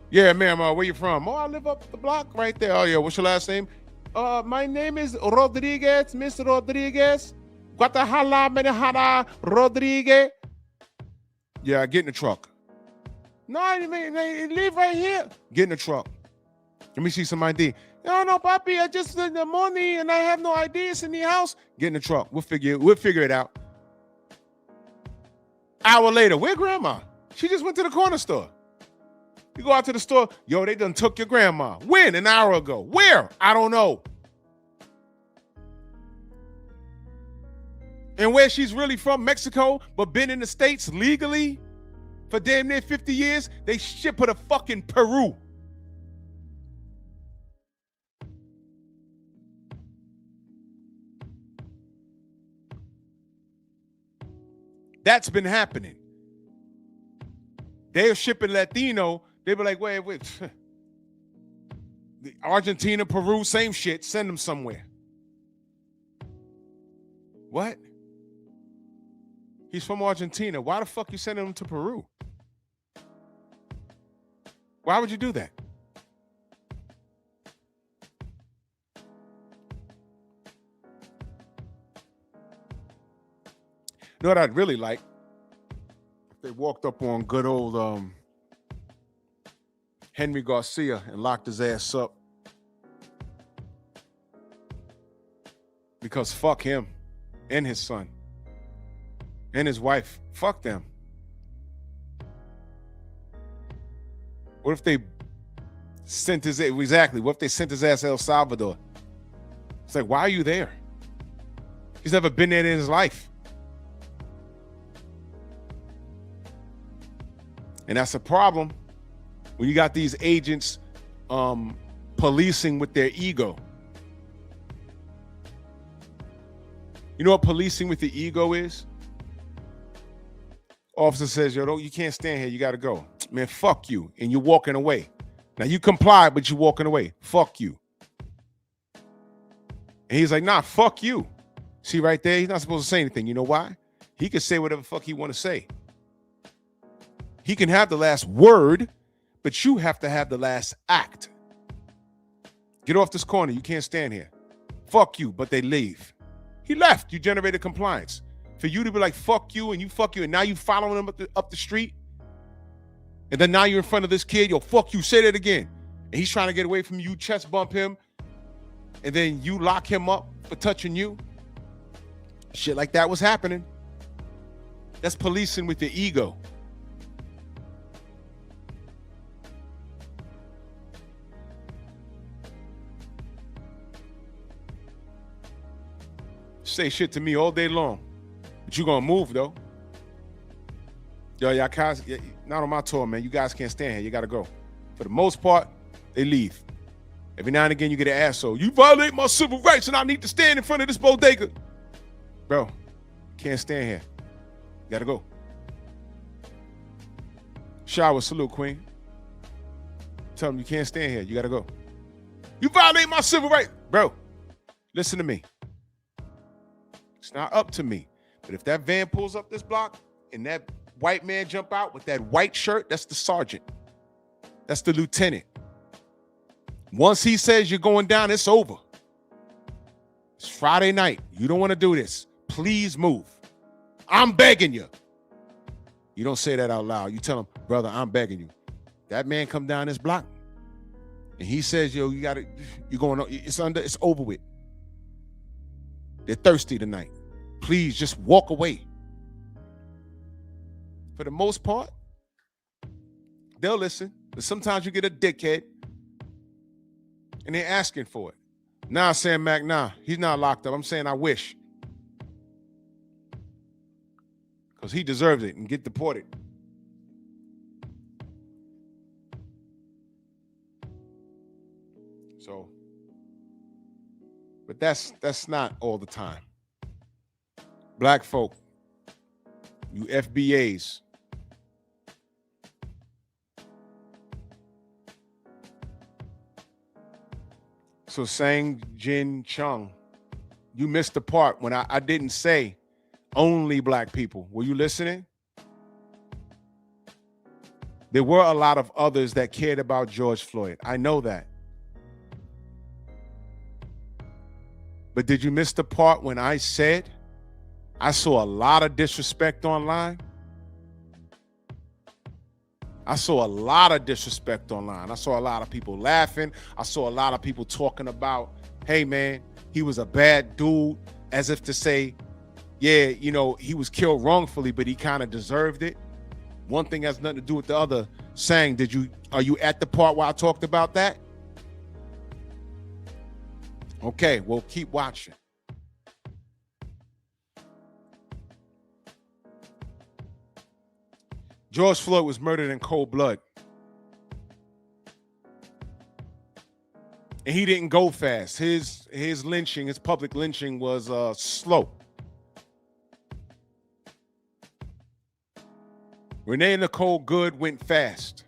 Yeah, ma'am, where you from? Oh, I live up the block right there. Oh, yeah, what's your last name? My name is Rodriguez, Mr. Rodriguez. Guatemala, Menejada, Rodriguez. Yeah, get in the truck. No, leave right here. Get in the truck. Let me see some ID. No, papi, I just need the money and I have no IDs in the house. Get in the truck. We'll figure it out. Hour later, where grandma? She just went to the corner store. You go out to the store. Yo, they done took your grandma. When? An hour ago. Where? I don't know. And where she's really from, Mexico, but been in the States legally for damn near 50 years, they ship her to fucking Peru. That's been happening. They're shipping Latino. They be like, wait. Argentina, Peru, same shit. Send them somewhere. What? He's from Argentina. Why the fuck you sending him to Peru? Why would you do that? You know what I'd really like? If they walked up on good old Henry Garcia and locked his ass up. Because fuck him and his son and his wife. Fuck them. What if they sent his What if they sent his ass to El Salvador? It's like, why are you there? He's never been there in his life. And that's a problem when you got these agents policing with their ego. You know what policing with the ego is? Officer says, yo, you can't stand here. You got to go. Man, fuck you. And you're walking away. Now, you comply, but you're walking away. Fuck you. And he's like, nah, fuck you. See right there? He's not supposed to say anything. You know why? He can say whatever the fuck he want to say. He can have the last word, but you have to have the last act. Get off this corner. You can't stand here. Fuck you, but they leave. He left. You generated compliance. For you to be like, fuck you, and now you following him up the street, and then now you're in front of this kid, yo, fuck you, say that again. And he's trying to get away from you, chest bump him, and then you lock him up for touching you. Shit like that was happening. That's policing with the ego. Say shit to me all day long. But you gonna move though. Yo, y'all guys, not on my tour, man. You guys can't stand here. You gotta go. For the most part, they leave. Every now and again, you get an asshole. You violate my civil rights and I need to stand in front of this bodega. Bro, can't stand here. You gotta go. Shower, salute, queen. Tell them you can't stand here. You gotta go. You violate my civil rights. Bro, listen to me. It's not up to me. But if that van pulls up this block and that white man jump out with that white shirt, that's the sergeant. That's the lieutenant. Once he says you're going down, it's over. It's Friday night. You don't want to do this. Please move. I'm begging you. You don't say that out loud. You tell him, brother, I'm begging you. That man come down this block and he says, yo, you're going, it's over with. They're thirsty tonight. Please just walk away. For the most part, they'll listen. But sometimes you get a dickhead and they're asking for it. Nah, Sam Mac, nah, he's not locked up. I'm saying I wish. Because he deserves it and get deported. So, but that's not all the time. Black folk, you FBAs, so Sang Jin Chung, you missed the part when I didn't say only black people. Were you listening? There were a lot of others that cared about George Floyd. I know that. But did you miss the part when I said I saw a lot of disrespect online? I saw a lot of disrespect online. I saw a lot of people laughing. I saw a lot of people talking about, hey, man, he was a bad dude, as if to say, yeah, you know, he was killed wrongfully, but he kind of deserved it. One thing has nothing to do with the other. Saying, are you at the part where I talked about that? Okay, well, keep watching. George Floyd was murdered in cold blood. And he didn't go fast. His lynching, his public lynching was slow. Renee Nicole Good went fast.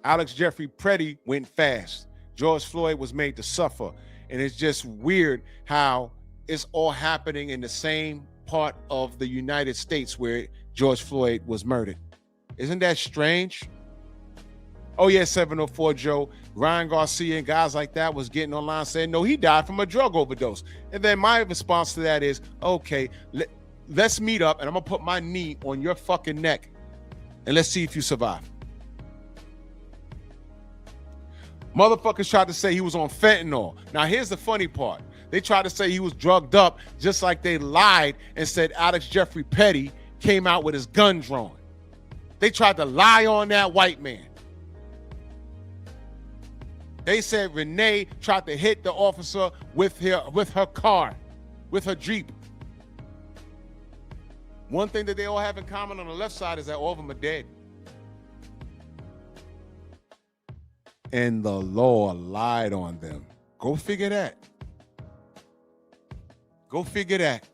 Alex Jeffrey Petty went fast. George Floyd was made to suffer. And it's just weird how it's all happening in the same part of the United States where George Floyd was murdered. Isn't that strange? Oh yeah, 704 Joe, Ryan Garcia and guys like that was getting online saying, no, he died from a drug overdose. And then my response to that is, okay, let's meet up and I'm gonna put my knee on your fucking neck and let's see if you survive. Motherfuckers tried to say he was on fentanyl. Now here's the funny part. They tried to say he was drugged up just like they lied and said Alex Jeffrey Petty came out with his gun drawn. They tried to lie on that white man. They said Renee tried to hit the officer with her car, with her Jeep. One thing that they all have in common on the left side is that all of them are dead. And the law lied on them. Go figure that. Go figure that.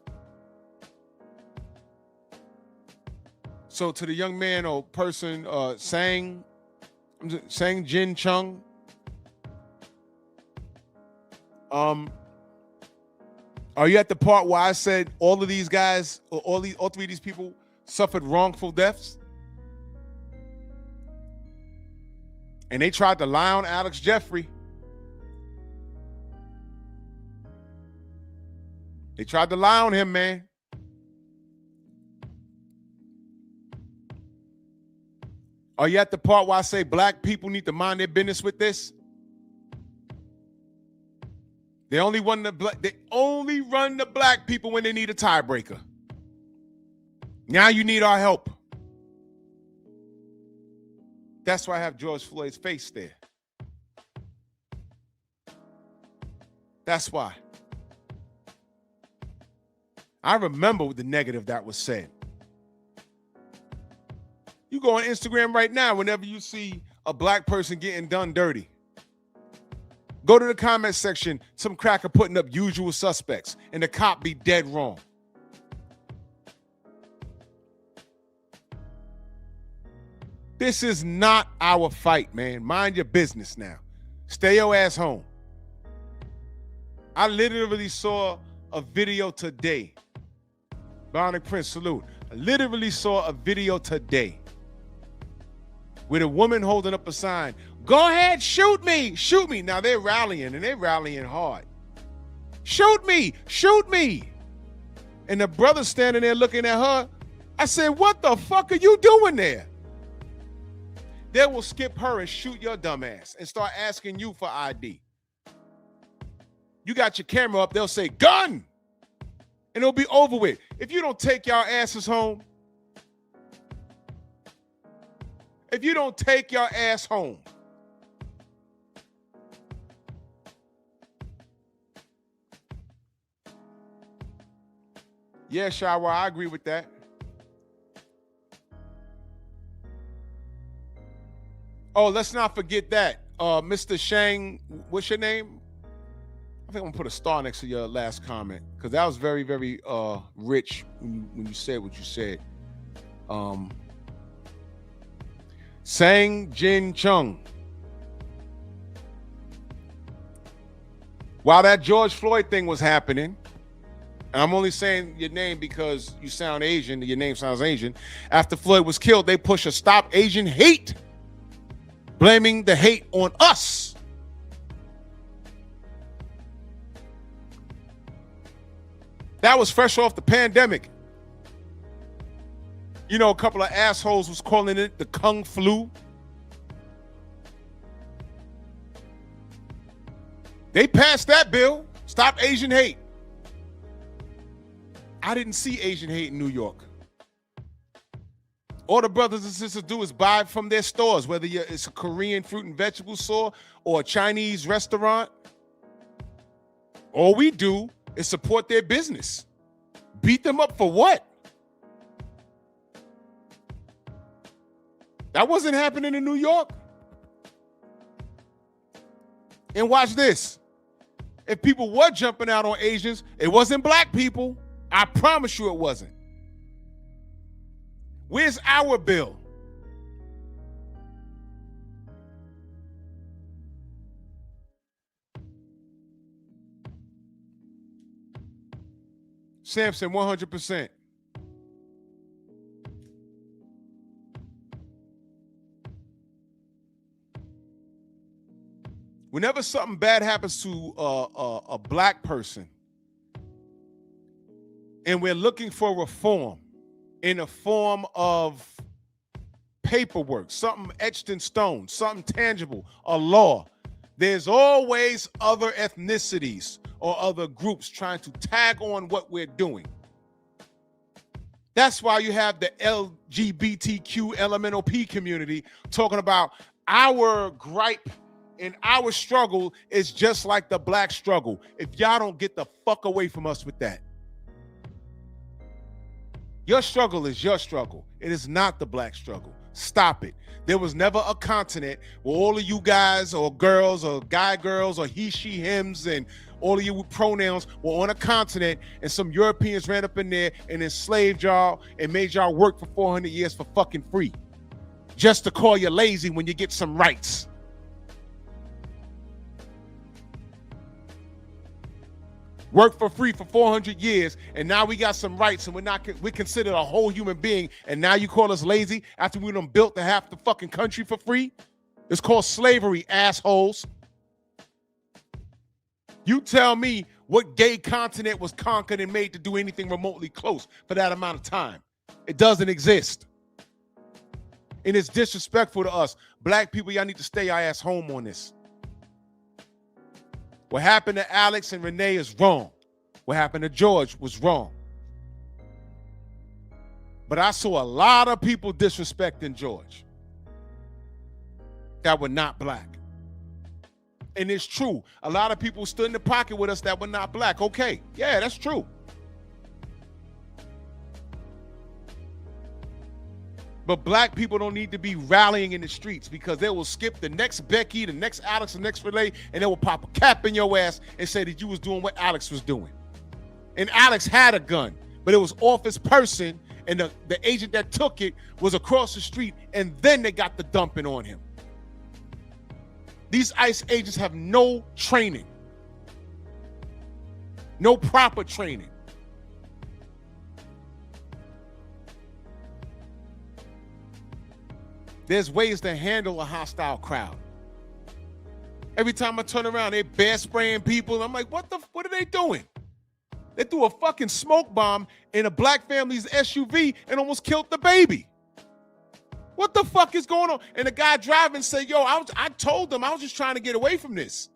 So to the young man or person, Sang Jin Chung, are you at the part where I said all of these guys, or all three of these people suffered wrongful deaths? And they tried to lie on Alex Jeffrey. They tried to lie on him, man. Are you at the part where I say black people need to mind their business with this? They only run the black people when they need a tiebreaker. Now you need our help. That's why I have George Floyd's face there. That's why. I remember the negative that was said. You go on Instagram right now, whenever you see a black person getting done dirty, go to the comment section, some cracker putting up usual suspects, and the cop be dead wrong. This is not our fight, man. Mind your business now. Stay your ass home. I literally saw a video today. Bionic Prince, salute. I literally saw a video today with a woman holding up a sign. Go ahead, shoot me, shoot me. Now they're rallying, and they're rallying hard. Shoot me, shoot me. And the brother standing there looking at her. I said, what the fuck are you doing there? They will skip her and shoot your dumb ass and start asking you for ID. You got your camera up, they'll say, gun! And it'll be over with. If you don't take y'all asses home, if you don't take your ass home, yeah, Shawa, I agree with that. Oh, let's not forget that. Mr. Shang, what's your name? I think I'm gonna put a star next to your last comment because that was very, very rich when you said what you said. Sang Jin Chung. While that George Floyd thing was happening, and I'm only saying your name because you sound Asian, your name sounds Asian. After Floyd was killed, they pushed a Stop Asian Hate, blaming the hate on us. That was fresh off the pandemic. You know, a couple of assholes was calling it the Kung Flu. They passed that bill. Stop Asian hate. I didn't see Asian hate in New York. All the brothers and sisters do is buy from their stores, whether it's a Korean fruit and vegetable store or a Chinese restaurant. All we do is support their business. Beat them up for what? That wasn't happening in New York. And watch this. If people were jumping out on Asians, it wasn't black people. I promise you it wasn't. Where's our bill? Samson, 100%. Whenever something bad happens to a black person, and we're looking for reform in a form of paperwork, something etched in stone, something tangible, a law, there's always other ethnicities or other groups trying to tag on what we're doing. That's why you have the LGBTQ LMNOP community talking about our gripe and our struggle is just like the black struggle. If y'all don't get the fuck away from us with that. Your struggle is your struggle. It is not the black struggle. Stop it. There was never a continent where all of you guys or girls or guy girls or he, she, hims and all of you with pronouns were on a continent and some Europeans ran up in there and enslaved y'all and made y'all work for 400 years for fucking free. Just to call you lazy when you get some rights. Worked for free for 400 years, and now we got some rights, and we're considered a whole human being, and now you call us lazy after we done built the half the fucking country for free? It's called slavery, assholes. You tell me what gay continent was conquered and made to do anything remotely close for that amount of time. It doesn't exist. And it's disrespectful to us. Black people, y'all need to stay your ass home on this. What happened to Alex and Renee is wrong. What happened to George was wrong. But I saw a lot of people disrespecting George that were not black. And it's true. A lot of people stood in the pocket with us that were not black. Okay, yeah, that's true. But black people don't need to be rallying in the streets because they will skip the next Becky, the next Alex, the next Relay, and they will pop a cap in your ass and say that you was doing what Alex was doing. And Alex had a gun, but it was off his person, and the agent that took it was across the street, and then they got the dumping on him. These ICE agents have no training, no proper training. There's ways to handle a hostile crowd. Every time I turn around, they bear spraying people. I'm like, what are they doing? They threw a fucking smoke bomb in a black family's SUV and almost killed the baby. What the fuck is going on? And the guy driving said, yo, I told them I was just trying to get away from this.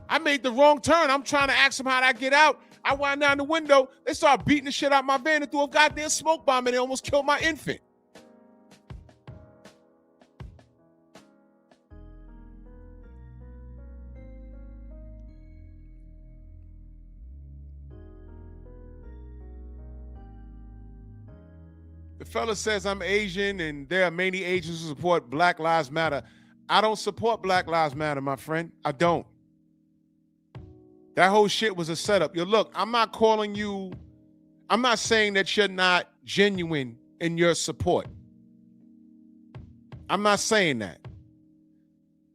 I made the wrong turn. I'm trying to ask them how I get out. I wound down the window. They started beating the shit out my van and threw a goddamn smoke bomb and they almost killed my infant. The fella says I'm Asian and there are many Asians who support Black Lives Matter. I don't support Black Lives Matter, my friend. I don't. That whole shit was a setup. Yo, look, I'm not saying that you're not genuine in your support. I'm not saying that.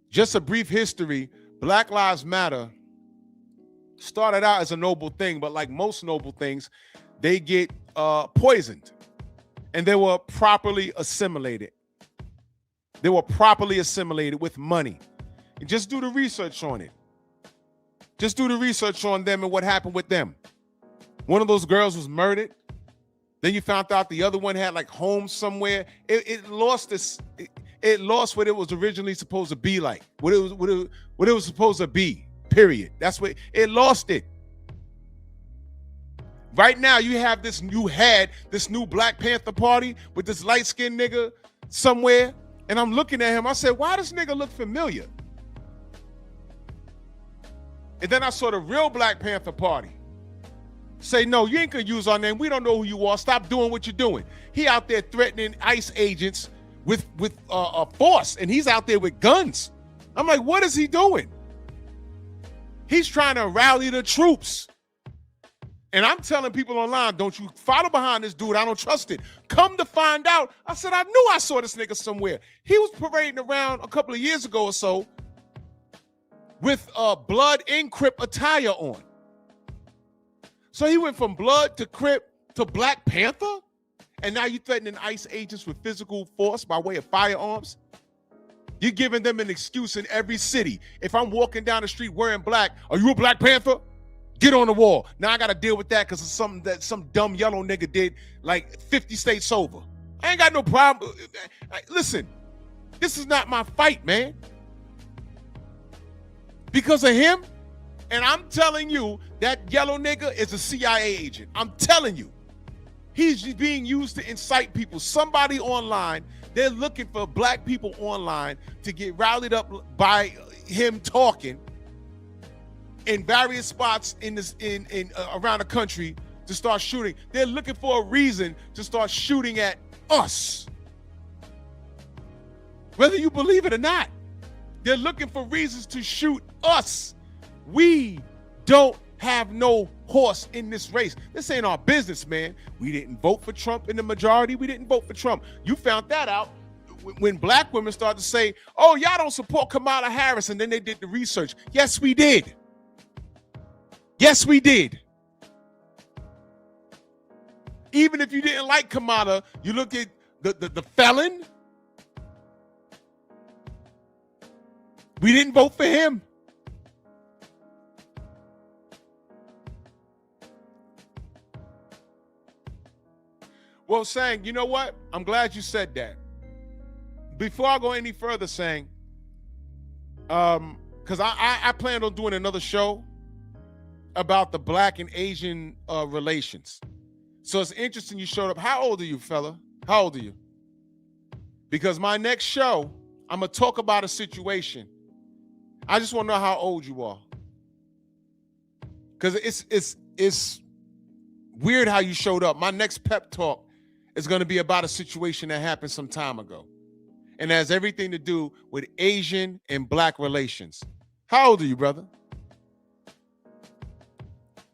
Just a brief history, Black Lives Matter started out as a noble thing, but like most noble things, they get poisoned. And they were properly assimilated. They were properly assimilated with money. And just do the research on it. Just do the research on them and what happened with them. One of those girls was murdered. Then you found out the other one had like homes somewhere. It lost this. It lost what it was originally supposed to be like. What it was supposed to be. Period. That's what it lost it. Right now, you had this new Black Panther Party with this light-skinned nigga somewhere, and I'm looking at him. I said, why does nigga look familiar? And then I saw the real Black Panther Party say, no, you ain't gonna use our name. We don't know who you are. Stop doing what you're doing. He out there threatening ICE agents with force, and he's out there with guns. I'm like, what is he doing? He's trying to rally the troops. And I'm telling people online, don't you follow behind this dude. I don't trust it. Come to find out, I said, I knew I saw this nigga somewhere. He was parading around a couple of years ago or so with blood in Crip attire on. So he went from blood to Crip to Black Panther? And now you're threatening ICE agents with physical force by way of firearms? You're giving them an excuse in every city. If I'm walking down the street wearing black, are you a Black Panther? Get on the wall. Now I got to deal with that because it's something that some dumb yellow nigga did like 50 states over. I ain't got no problem. Listen, this is not my fight, man. Because of him, and I'm telling you, that yellow nigga is a CIA agent. I'm telling you. He's being used to incite people. Somebody online, they're looking for black people online to get rallied up by him talking in various spots in around the country to start shooting. They're looking for a reason to start shooting at us. Whether you believe it or not, they're looking for reasons to shoot us. We don't have no horse in this race. This ain't our business, man. We didn't vote for Trump in the majority. We didn't vote for Trump. You found that out when black women started to say, oh, y'all don't support Kamala Harris, and then they did the research. Yes, we did. Yes, we did. Even if you didn't like Kamala, you look at the felon. We didn't vote for him. Well, Sang, you know what? I'm glad you said that. Before I go any further, Sang, because I planned on doing another show about the black and Asian relations. So it's interesting you showed up. How old are you, fella? How old are you? Because my next show, I'm going to talk about a situation. I just want to know how old you are. Because it's weird how you showed up. My next pep talk is going to be about a situation that happened some time ago. And has everything to do with Asian and black relations. How old are you, brother?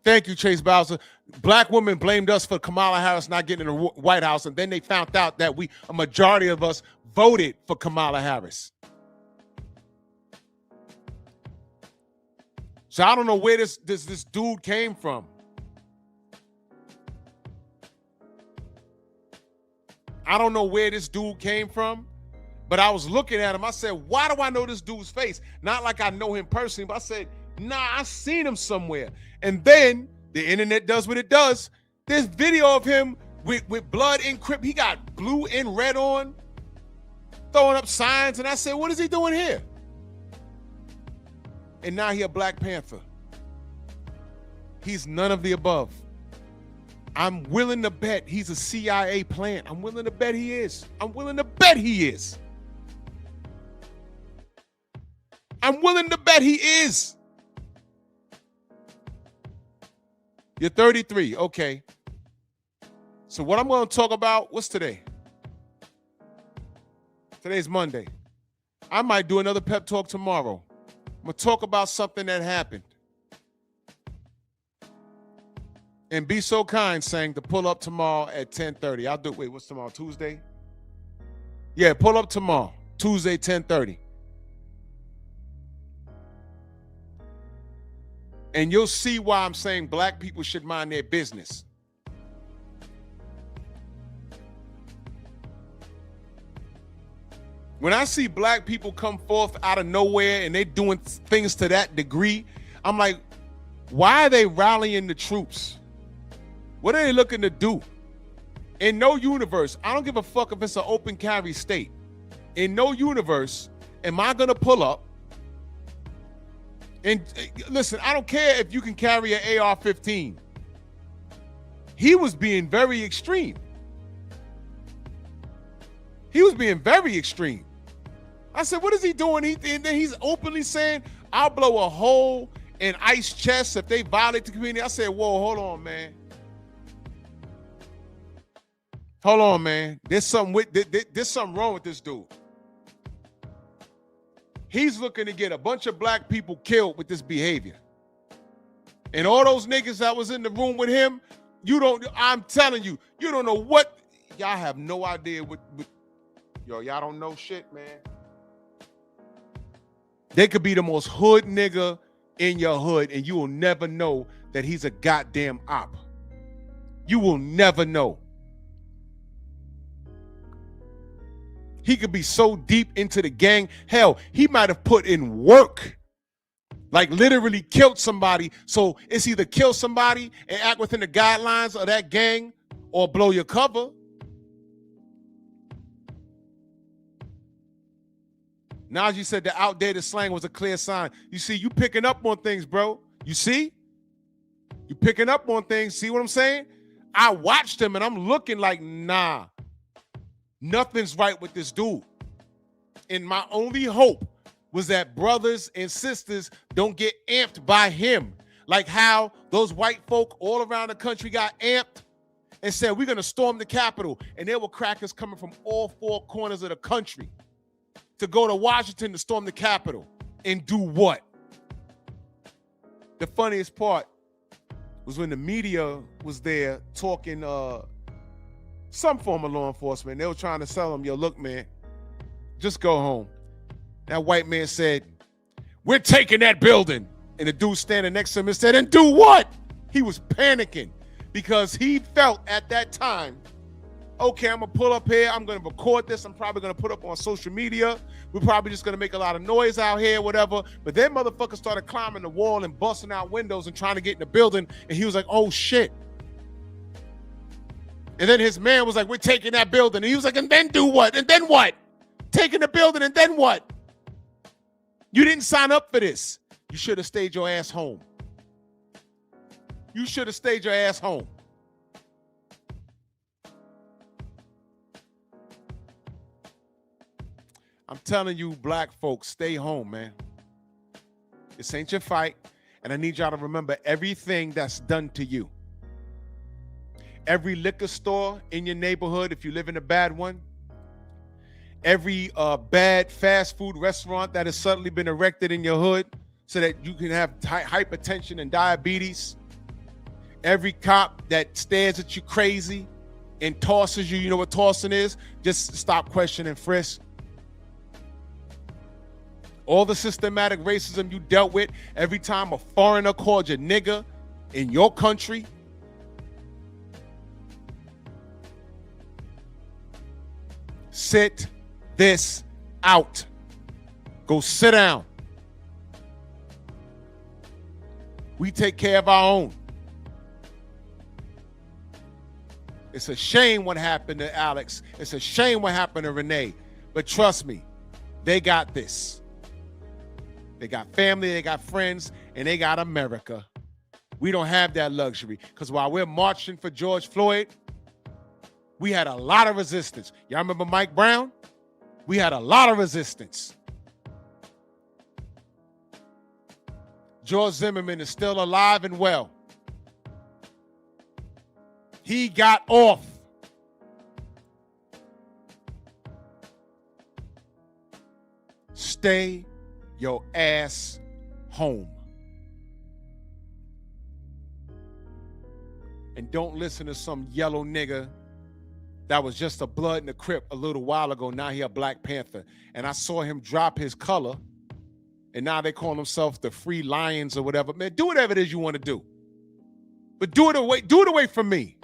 Thank you, Chase Bowser. Black women blamed us for Kamala Harris not getting in the White House, and then they found out that a majority of us voted for Kamala Harris. So I don't know where this dude came from. I don't know where this dude came from, but I was looking at him. I said, why do I know this dude's face? Not like I know him personally, but I said, nah, I seen him somewhere. And then the internet does what it does. There's video of him with blood encrypted. He got blue and red on, throwing up signs. And I said, what is he doing here? And now he a Black Panther. He's none of the above. I'm willing to bet he's a CIA plant. I'm willing to bet he is. I'm willing to bet he is. I'm willing to bet he is. You're 33. Okay. So what I'm going to talk about, what's today? Today's Monday. I might do another pep talk tomorrow. I'm going to talk about something that happened. And be so kind, saying to pull up tomorrow at 10:30. I'll do it. Wait, what's tomorrow? Tuesday? Yeah, pull up tomorrow. Tuesday, 10:30. And you'll see why I'm saying black people should mind their business. When I see black people come forth out of nowhere and they're doing things to that degree, I'm like, why are they rallying the troops? What are they looking to do? In no universe, I don't give a fuck if it's an open carry state. In no universe am I going to pull up. And listen, I don't care if you can carry an AR-15. He was being very extreme. He was being very extreme. I said, what is he doing? And then he's openly saying, I'll blow a hole in ICE chests if they violate the community. I said, whoa, hold on, man. Hold on, man. There's something wrong with this dude. He's looking to get a bunch of black people killed with this behavior. And all those niggas that was in the room with him, I'm telling you, you don't know what, y'all have no idea what y'all don't know shit, man. They could be the most hood nigga in your hood and you will never know that he's a goddamn op. You will never know. He could be so deep into the gang. Hell, he might have put in work. Like literally killed somebody. So it's either kill somebody and act within the guidelines of that gang or blow your cover. Now, as you said, the outdated slang was a clear sign. You see, you picking up on things, bro. You see? You picking up on things. See what I'm saying? I watched him and I'm looking like, nah. Nothing's right with this dude. And my only hope was that brothers and sisters don't get amped by him. Like how those white folk all around the country got amped and said, we're going to storm the Capitol. And there were crackers coming from all four corners of the country to go to Washington to storm the Capitol. And do what? The funniest part was when the media was there talking some form of law enforcement. They were trying to sell him, yo, look, man, just go home. That white man said, we're taking that building. And the dude standing next to him and said, and do what? He was panicking because he felt at that time, okay, I'm going to pull up here. I'm going to record this. I'm probably going to put up on social media. We're probably just going to make a lot of noise out here, whatever. But then motherfuckers started climbing the wall and busting out windows and trying to get in the building. And he was like, oh, shit. And then his man was like, we're taking that building. And he was like, and then do what? And then what? Taking the building and then what? You didn't sign up for this. You should have stayed your ass home. You should have stayed your ass home. I'm telling you, black folks, stay home, man. This ain't your fight. And I need y'all to remember everything that's done to you. every liquor store in your neighborhood, if you live in a bad one, every bad fast food restaurant that has suddenly been erected in your hood so that you can have hypertension and diabetes, every cop that stares at you crazy and tosses you, you know what tossing is? Just stop, question, and frisk. All the systematic racism you dealt with every time a foreigner called you nigger in your country. Sit this out. Go sit down. We take care of our own. It's a shame what happened to Alex. It's a shame what happened to Renee. But trust me, they got this. They got family, they got friends, and they got America. We don't have that luxury, because while we're marching for George Floyd, we had a lot of resistance. Y'all remember Mike Brown? We had a lot of resistance. George Zimmerman is still alive and well. He got off. Stay your ass home. And don't listen to some yellow nigga that was just a blood in the Crip a little while ago. Now he a Black Panther. And I saw him drop his color. And now they call themselves the Free Lions or whatever. Man, do whatever it is you want to do. But do it away from me.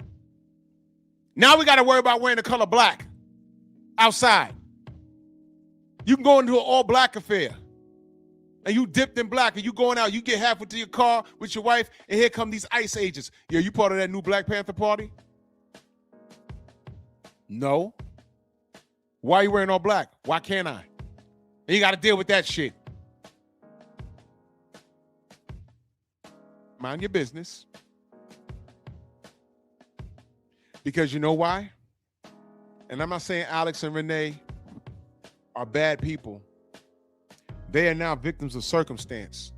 Now we got to worry about wearing the color black outside. You can go into an all-black affair. And you dipped in black and you going out, you get halfway to your car with your wife, and here come these ICE agents. Yeah, you part of that new Black Panther party? No. Why are you wearing all black? Why can't I? And you got to deal with that shit. Mind your business. Because you know why? And I'm not saying Alex and Renee are bad people. They are now victims of circumstance.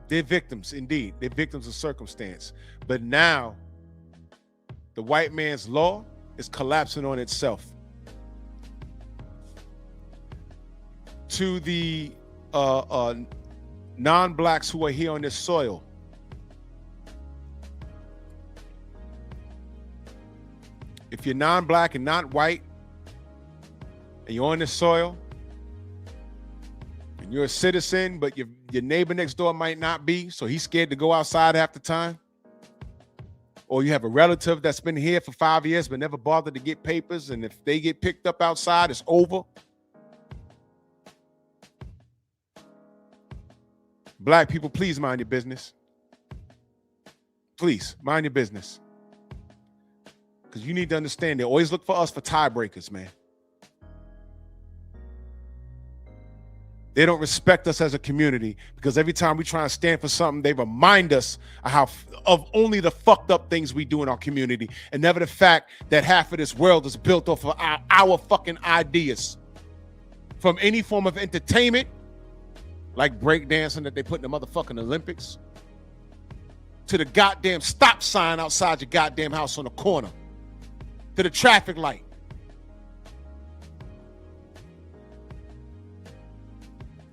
They're victims, indeed. They're victims of circumstance. But now, the white man's law is collapsing on itself. To the non-blacks who are here on this soil, if you're non-black and not white, and you're on this soil, and you're a citizen, but your neighbor next door might not be, so he's scared to go outside half the time, or you have a relative that's been here for 5 years but never bothered to get papers, and if they get picked up outside, it's over. Black people, please mind your business. Please, mind your business. Because you need to understand, they always look for us for tiebreakers, man. They don't respect us as a community, because every time we try to stand for something, they remind us of only the fucked up things we do in our community, and never the fact that half of this world is built off of our fucking ideas. From any form of entertainment, like breakdancing that they put in the motherfucking Olympics, to the goddamn stop sign outside your goddamn house on the corner, to the traffic light.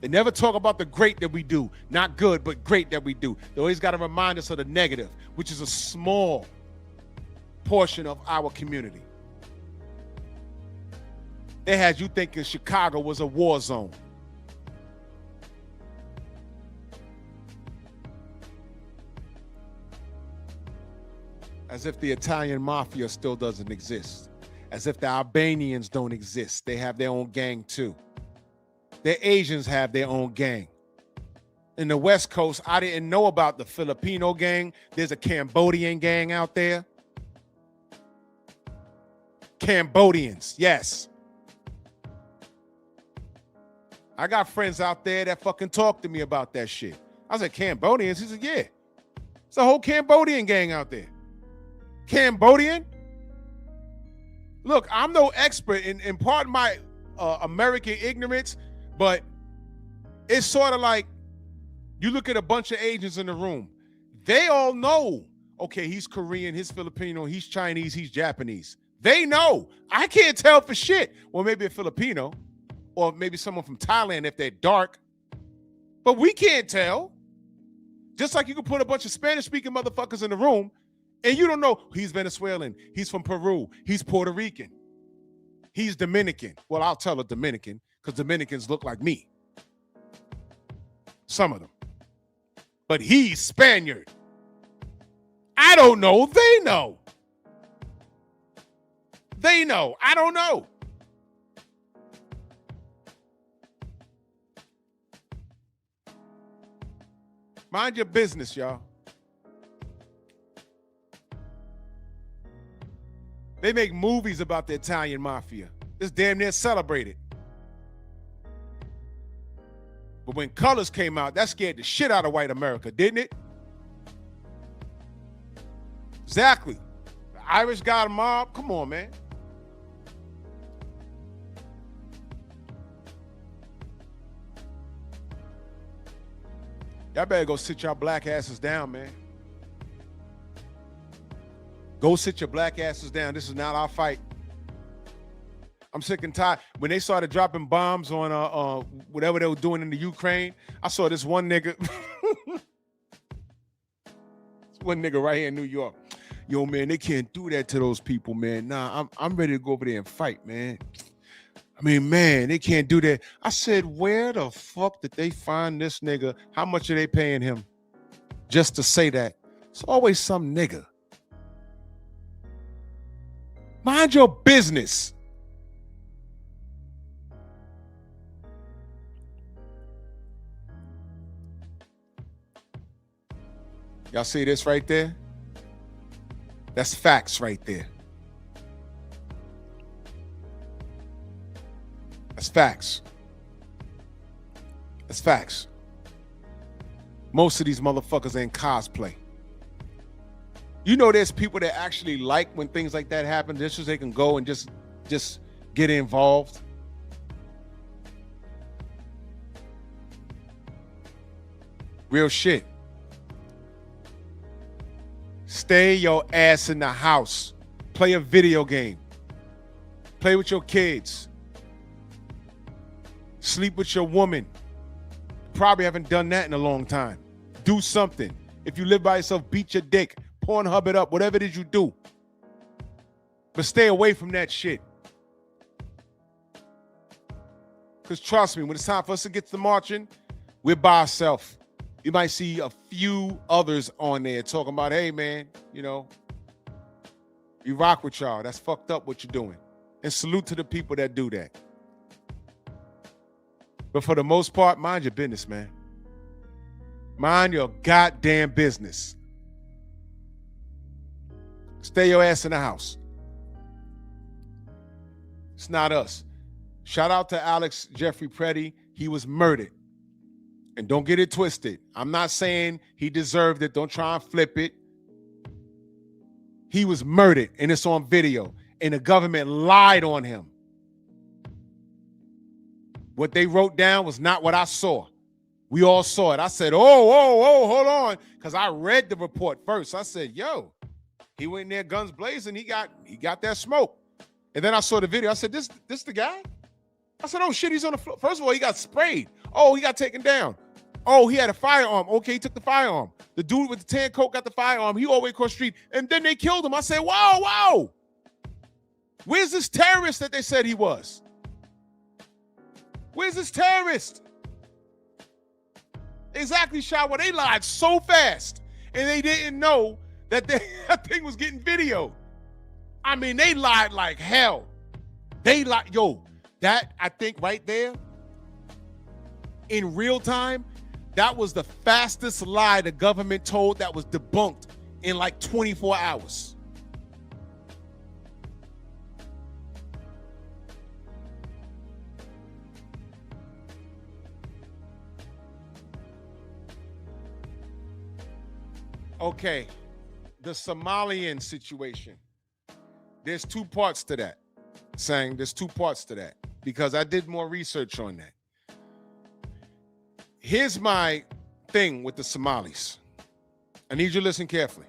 They never talk about the great that we do. Not good, but great that we do. They always got to remind us of the negative, which is a small portion of our community. They had you thinking Chicago was a war zone. As if the Italian mafia still doesn't exist. As if the Albanians don't exist. They have their own gang too. The Asians have their own gang. In the West Coast, I didn't know about the Filipino gang. There's a Cambodian gang out there. Cambodians, yes. I got friends out there that fucking talk to me about that shit. I said, Cambodians? He said, yeah. It's a whole Cambodian gang out there. Cambodian? Look, I'm no expert in part of my American ignorance, but it's sort of like you look at a bunch of Asians in the room. They all know, okay, he's Korean, he's Filipino, he's Chinese, he's Japanese. They know. I can't tell for shit. Well, maybe a Filipino or maybe someone from Thailand if they're dark. But we can't tell. Just like you can put a bunch of Spanish-speaking motherfuckers in the room and you don't know he's Venezuelan, he's from Peru, he's Puerto Rican, he's Dominican. Well, I'll tell a Dominican because Dominicans look like me. Some of them. But he's Spaniard. I don't know. They know. They know. I don't know. Mind your business, y'all. They make movies about the Italian mafia. It's damn near celebrated. But when Colors came out, that scared the shit out of white America, didn't it? Exactly. The Irish got a mob. Come on, man. Y'all better go sit y'all black asses down, man. Go sit your black asses down. This is not our fight. I'm sick and tired. When they started dropping bombs on whatever they were doing in the Ukraine, I saw this one nigga. One nigga right here in New York. Yo, man, they can't do that to those people, man. Nah, I'm ready to go over there and fight, man. I mean, man, they can't do that. I said, where the fuck did they find this nigga? How much are they paying him just to say that? It's always some nigga. Mind your business. Y'all see this right there? That's facts right there. That's facts. That's facts. Most of these motherfuckers ain't cosplay. You know there's people that actually like when things like that happen just so they can go and just get involved. Real shit. Stay your ass in the house. Play a video game. Play with your kids. Sleep with your woman. Probably haven't done that in a long time. Do something. If you live by yourself, beat your dick. Pornhub it up. Whatever it is you do. But stay away from that shit. Because trust me, when it's time for us to get to the marching, we're by ourselves. You might see a few others on there talking about, hey, man, you know, we rock with y'all. That's fucked up what you're doing. And salute to the people that do that. But for the most part, mind your business, man. Mind your goddamn business. Stay your ass in the house. It's not us. Shout out to Alex Jeffrey Preddy. He was murdered. And don't get it twisted. I'm not saying he deserved it. Don't try and flip it. He was murdered, and it's on video. And the government lied on him. What they wrote down was not what I saw. We all saw it. I said, oh, hold on. Because I read the report first. I said, yo, he went in there guns blazing. He got that smoke. And then I saw the video. I said, this the guy? I said, oh, shit, he's on the floor. First of all, he got sprayed. Oh, he got taken down. Oh, he had a firearm. Okay, he took the firearm. The dude with the tan coat got the firearm. He all the way across the street. And then they killed him. I said, whoa. Where's this terrorist that they said he was? Where's this terrorist? Exactly, Shaw. They lied so fast. And they didn't know that that thing was getting videoed. I mean, they lied like hell. They lied. Yo, that, I think right there, in real time, that was the fastest lie the government told that was debunked in like 24 hours. Okay, the Somalian situation. There's two parts to that. There's two parts to that because I did more research on that. Here's my thing with the Somalis. I need you to listen carefully.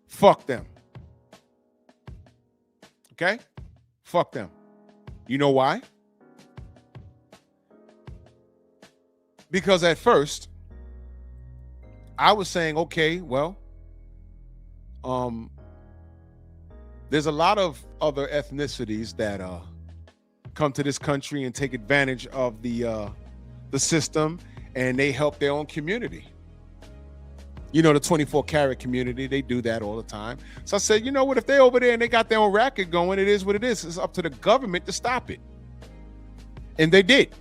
Fuck them. Okay? Fuck them. You know why? Because at first, I was saying, okay, well, there's a lot of other ethnicities that come to this country and take advantage of the system, and they help their own community. You know, the 24 karat community, they do that all the time. So I said, you know what, if they're over there and they got their own racket going, it is what it is. It's up to the government to stop it. And they did.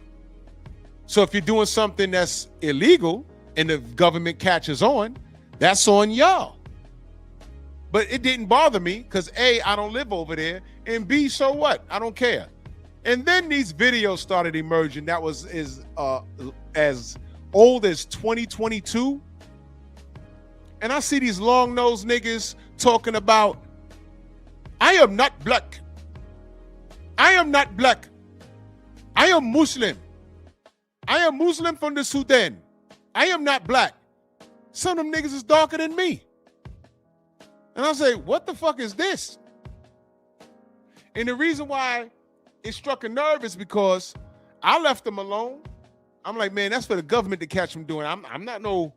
So if you're doing something that's illegal and the government catches on, that's on y'all. But it didn't bother me because A, I don't live over there, and B, so what? I don't care. And then these videos started emerging that was as old as 2022. And I see these long-nosed niggas talking about, I am not black. I am not black. I am Muslim. I am Muslim from the Sudan. I am not black. Some of them niggas is darker than me. And I say, what the fuck is this? And the reason why it struck a nerve is because I left them alone. I'm like, man, that's for the government to catch them doing. I don't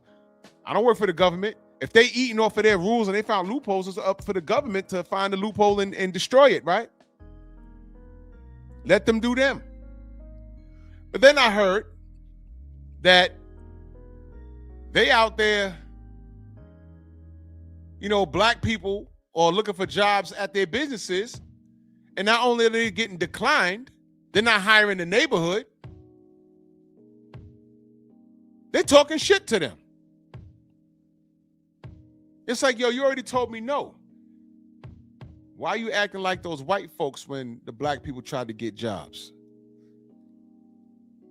work for the government. If they eating off of their rules and they found loopholes, it's up for the government to find the loophole and destroy it, right? Let them do them. But then I heard that they out there, you know, black people are looking for jobs at their businesses, and not only are they getting declined, they're not hiring the neighborhood. They're talking shit to them. It's like, yo, you already told me no. Why are you acting like those white folks when the black people tried to get jobs?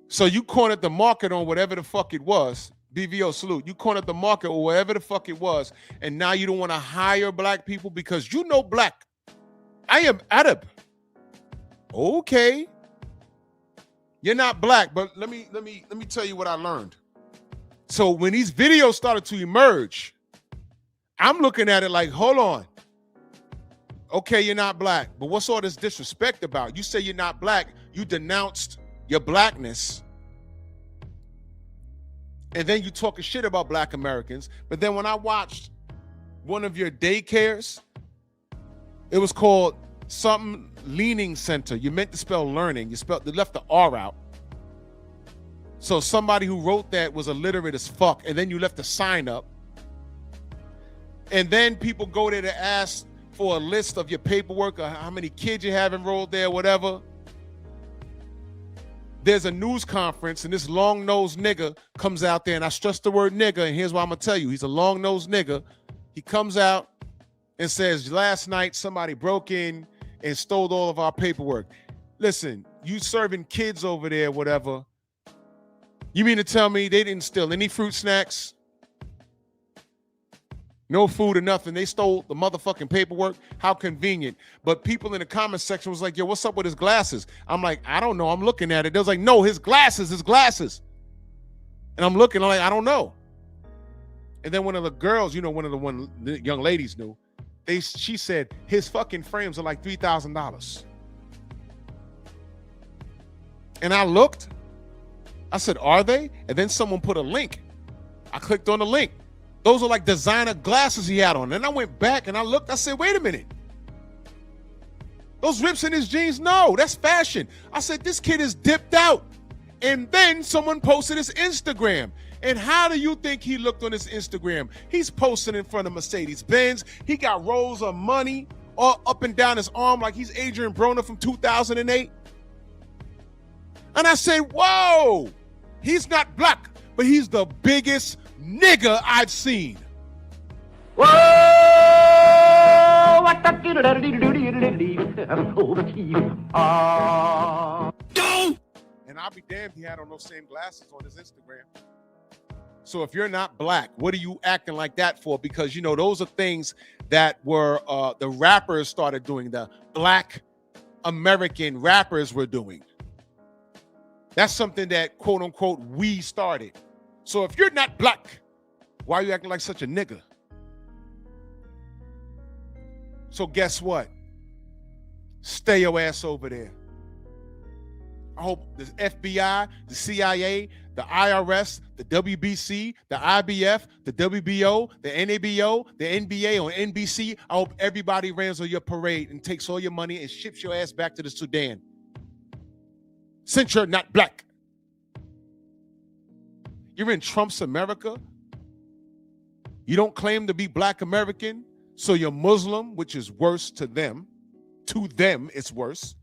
So you cornered the market on whatever the fuck it was. BVO, salute. You cornered the market or whatever the fuck it was, and now you don't want to hire black people because you know black. I am Arab. Okay. You're not black, but let me tell you what I learned. So when these videos started to emerge, I'm looking at it like, hold on. Okay, you're not black, but what's all this disrespect about? You say you're not black, you denounced your blackness, and then you talking shit about black Americans. But then when I watched one of your daycares, it was called something learning center. You meant to spell learning. They left the R out. So somebody who wrote that was illiterate as fuck, and then you left the sign up. And then people go there to ask for a list of your paperwork or how many kids you have enrolled there, whatever. There's a news conference, and this long-nosed nigga comes out there, and I stress the word nigga, and here's what I'm going to tell you. He's a long-nosed nigga. He comes out and says, last night somebody broke in and stole all of our paperwork. Listen, you serving kids over there, whatever. You mean to tell me they didn't steal any fruit snacks? No food or nothing. They stole the motherfucking paperwork. How convenient. But people in the comment section was like, yo, what's up with his glasses? I'm like, I don't know. I'm looking at it. They was like, no, his glasses. And I'm looking, I'm like, I don't know. And then one of the girls, you know, the young ladies knew, she said, his fucking frames are like $3,000. And I looked, I said, are they? And then someone put a link. I clicked on the link. Those are like designer glasses he had on. And I went back and I looked, I said, wait a minute. Those rips in his jeans, no, that's fashion. I said, this kid is dipped out. And then someone posted his Instagram. And how do you think he looked on his Instagram? He's posting in front of Mercedes-Benz. He got rolls of money all up and down his arm like he's Adrian Broner from 2008. And I said, whoa, he's not black, but he's the biggest nigga I've seen. Whoa, what the and I'll be damned he had on those same glasses on his Instagram. So if you're not black, what are you acting like that for? Because, you know, those are things that were the rappers started doing, the black American rappers were doing. That's something that, quote unquote, we started. So if you're not black, Why are you acting like such a nigga? So guess what? Stay your ass over there. I hope the FBI, the CIA, the IRS, the WBC, the IBF, the WBO, the NABO, the NBA or NBC, I hope everybody rams on your parade and takes all your money and ships your ass back to the Sudan. Since you're not black. You're in Trump's America. You don't claim to be black American, so you're Muslim, which is worse to them. To them, it's worse.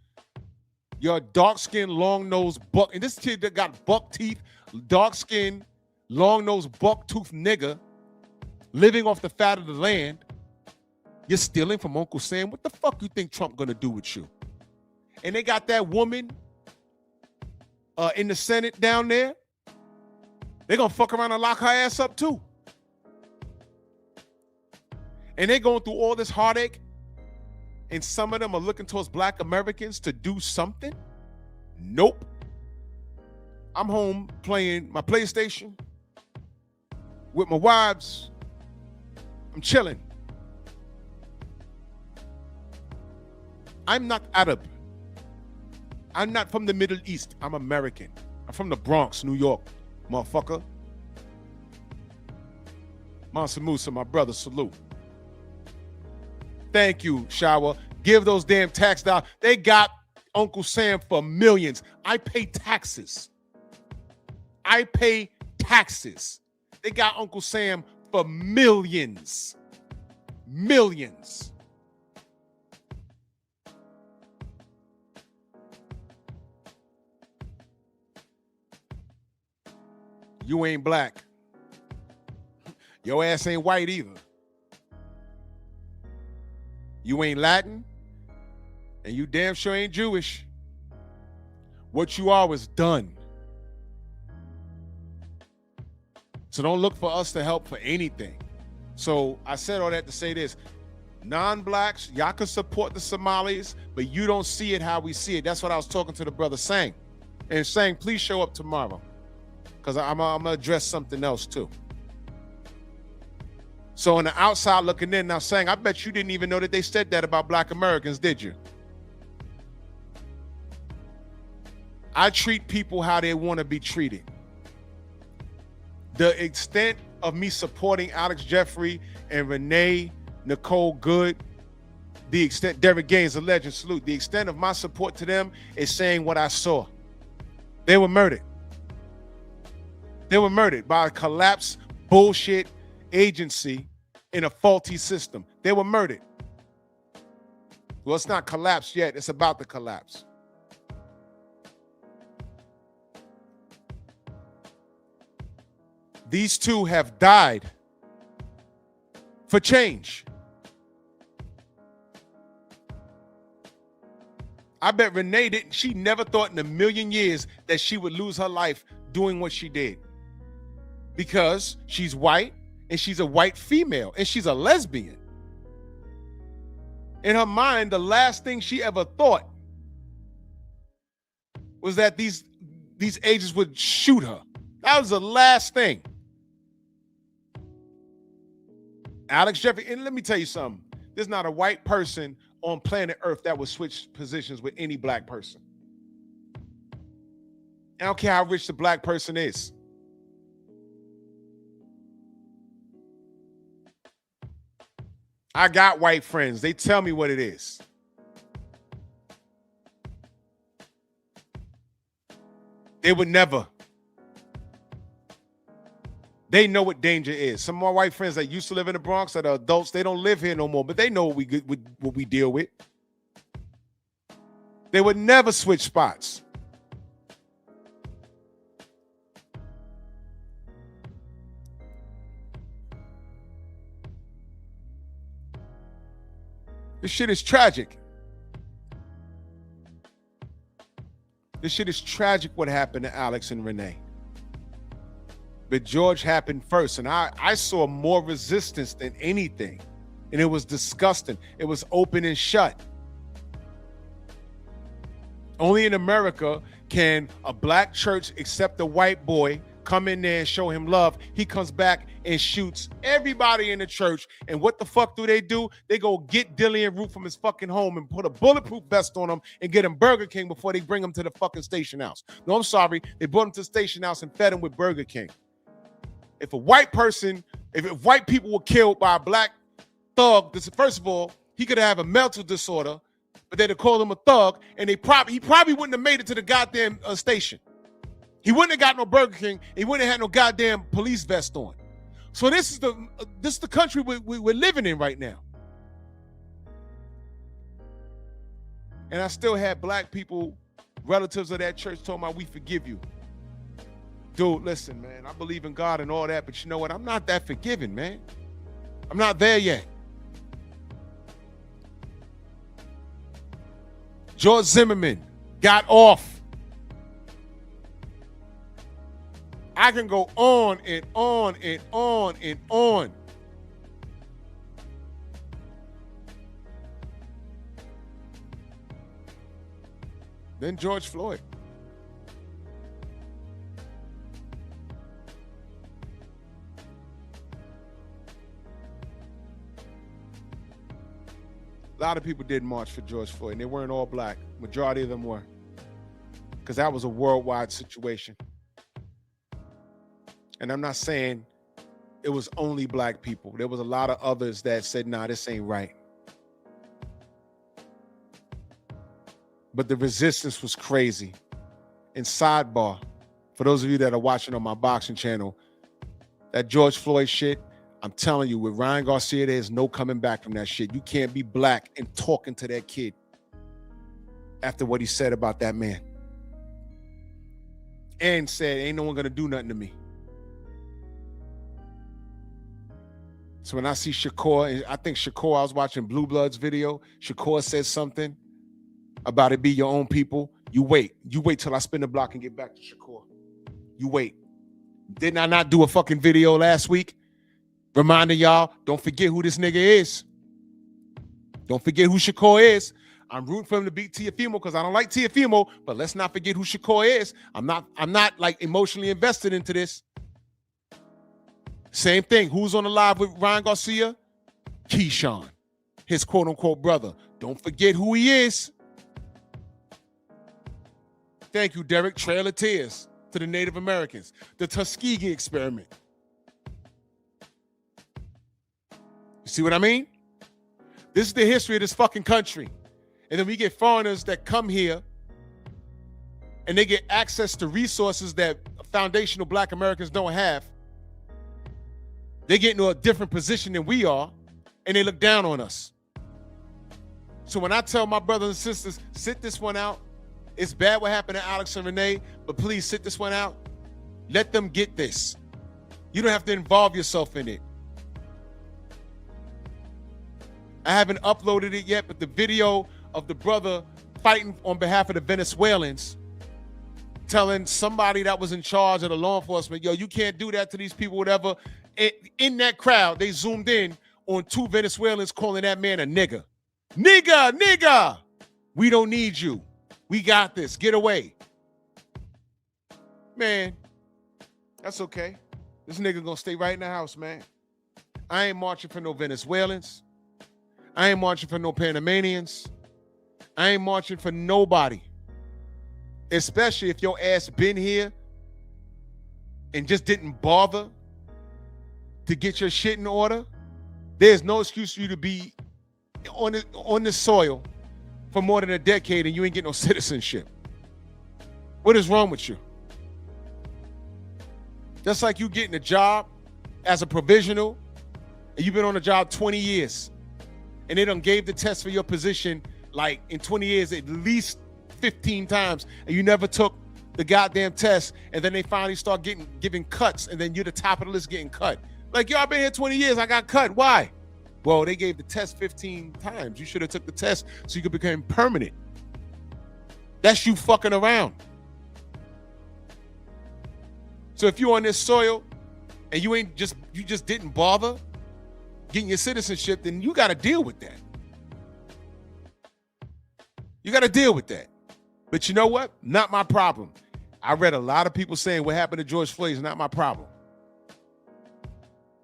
You're a dark-skinned, long-nosed buck. And this kid that got buck teeth, dark-skinned, long-nosed, buck-toothed nigga living off the fat of the land. You're stealing from Uncle Sam. What the fuck you think Trump gonna do with you? And they got that woman in the Senate down there. They're gonna fuck around and lock her ass up too. And they're going through all this heartache. And some of them are looking towards black Americans to do something? Nope. I'm home playing my PlayStation with my wives. I'm chilling. I'm not Arab. I'm not from the Middle East. I'm American. I'm from the Bronx, New York, motherfucker. Mansa Musa, my brother, salute. Thank you, Shower. Give those damn tax dollars. They got Uncle Sam for millions. I pay taxes. I pay taxes. They got Uncle Sam for millions. Millions. You ain't black. Your ass ain't white either. You ain't Latin, and you damn sure ain't Jewish. What you are was done. So don't look for us to help for anything. So I said all that to say this. Non-blacks, y'all can support the Somalis, but you don't see it how we see it. That's what I was talking to the brother Sang. And Sang, please show up tomorrow, because I'm going to address something else too. So on the outside looking in, now Sang, I bet you didn't even know that they said that about black Americans, did you? I treat people how they want to be treated. The extent of me supporting Alex Jeffrey and Renee Nicole Good, the extent, Derek Gaines, a legend, salute. The extent of my support to them is saying what I saw. They were murdered. They were murdered by a collapsed bullshit agency in a faulty system. They were murdered. Well, it's not collapsed yet. It's about to collapse. These two have died for change. I bet Renee didn't. She never thought in a million years that she would lose her life doing what she did. Because she's white and she's a white female and she's a lesbian. In her mind, the last thing she ever thought was that these agents would shoot her. That was the last thing. Alex Jeffrey, and let me tell you something. There's not a white person on planet Earth that would switch positions with any black person. I don't care how rich the black person is. I got white friends. They tell me what it is. They would never. They know what danger is. Some of my white friends that used to live in the Bronx that are adults, they don't live here no more, but they know what we deal with. They would never switch spots. This shit is tragic. This shit is tragic what happened to Alex and Renee. But George happened first, and I saw more resistance than anything. And it was disgusting. It was open and shut. Only in America can a black church accept a white boy come in there and show him love. He comes back and shoots everybody in the church. And what the fuck do? They go get Dillian Root from his fucking home and put a bulletproof vest on him and get him Burger King before they bring him to the fucking station house. No, I'm sorry. They brought him to the station house and fed him with Burger King. If white people were killed by a black thug, first of all, he could have a mental disorder, but they'd have called him a thug, and he probably wouldn't have made it to the goddamn station. He wouldn't have got no Burger King. He wouldn't have had no goddamn police vest on. So this is the country we're living in right now. And I still had black people, relatives of that church, talking about, we forgive you. Dude, listen, man, I believe in God and all that, but you know what? I'm not that forgiving, man. I'm not there yet. George Zimmerman got off. I can go on and on and on and on. Then George Floyd. A lot of people did march for George Floyd, and they weren't all black. Majority of them were, because that was a worldwide situation. And I'm not saying it was only black people. There was a lot of others that said, nah, this ain't right. But the resistance was crazy. And sidebar, for those of you that are watching on my boxing channel, that George Floyd shit, I'm telling you, with Ryan Garcia, there's no coming back from that shit. You can't be black and talking to that kid after what he said about that man. And said, ain't no one gonna do nothing to me. So when I see Shakur, I think Shakur, I was watching Blue Bloods video, Shakur says something about it be your own people. You wait till I spin the block and get back to Shakur. You wait. Didn't I not do a fucking video last week? Reminding y'all, don't forget who this nigga is. Don't forget who Shakur is. I'm rooting for him to beat Teofimo because I don't like Teofimo, but let's not forget who Shakur is. I'm not like emotionally invested into this. Same thing. Who's on the live with Ryan Garcia? Keyshawn, his quote unquote brother. Don't forget who he is. Thank you, Derek. Trail of Tears to the Native Americans. The Tuskegee experiment. You see what I mean? This is the history of this fucking country. And then we get foreigners that come here and they get access to resources that foundational black Americans don't have. They get into a different position than we are, and they look down on us. So when I tell my brothers and sisters, sit this one out, it's bad what happened to Alex and Renee, but please sit this one out. Let them get this. You don't have to involve yourself in it. I haven't uploaded it yet, but the video of the brother fighting on behalf of the Venezuelans, telling somebody that was in charge of the law enforcement, yo, you can't do that to these people, whatever. In that crowd, they zoomed in on two Venezuelans calling that man a nigger. Nigga, we don't need you. We got this. Get away. Man, that's okay. This nigga gonna stay right in the house, man. I ain't marching for no Venezuelans. I ain't marching for no Panamanians. I ain't marching for nobody. Especially if your ass been here and just didn't bother to get your shit in order. There's no excuse for you to be on this soil for more than a decade and you ain't get no citizenship. What is wrong with you? Just like you getting a job as a provisional and you've been on the job 20 years and they done gave the test for your position like in 20 years at least 15 times and you never took the goddamn test, and then they finally start giving cuts, and then you're the top of the list getting cut. Like, yo, I've been here 20 years, I got cut. Why? Well, they gave the test 15 times. You should have took the test so you could become permanent. That's you fucking around. So if you're on this soil and you just didn't bother getting your citizenship, then you got to deal with that. You got to deal with that. But you know what? Not my problem. I read a lot of people saying what happened to George Floyd is not my problem.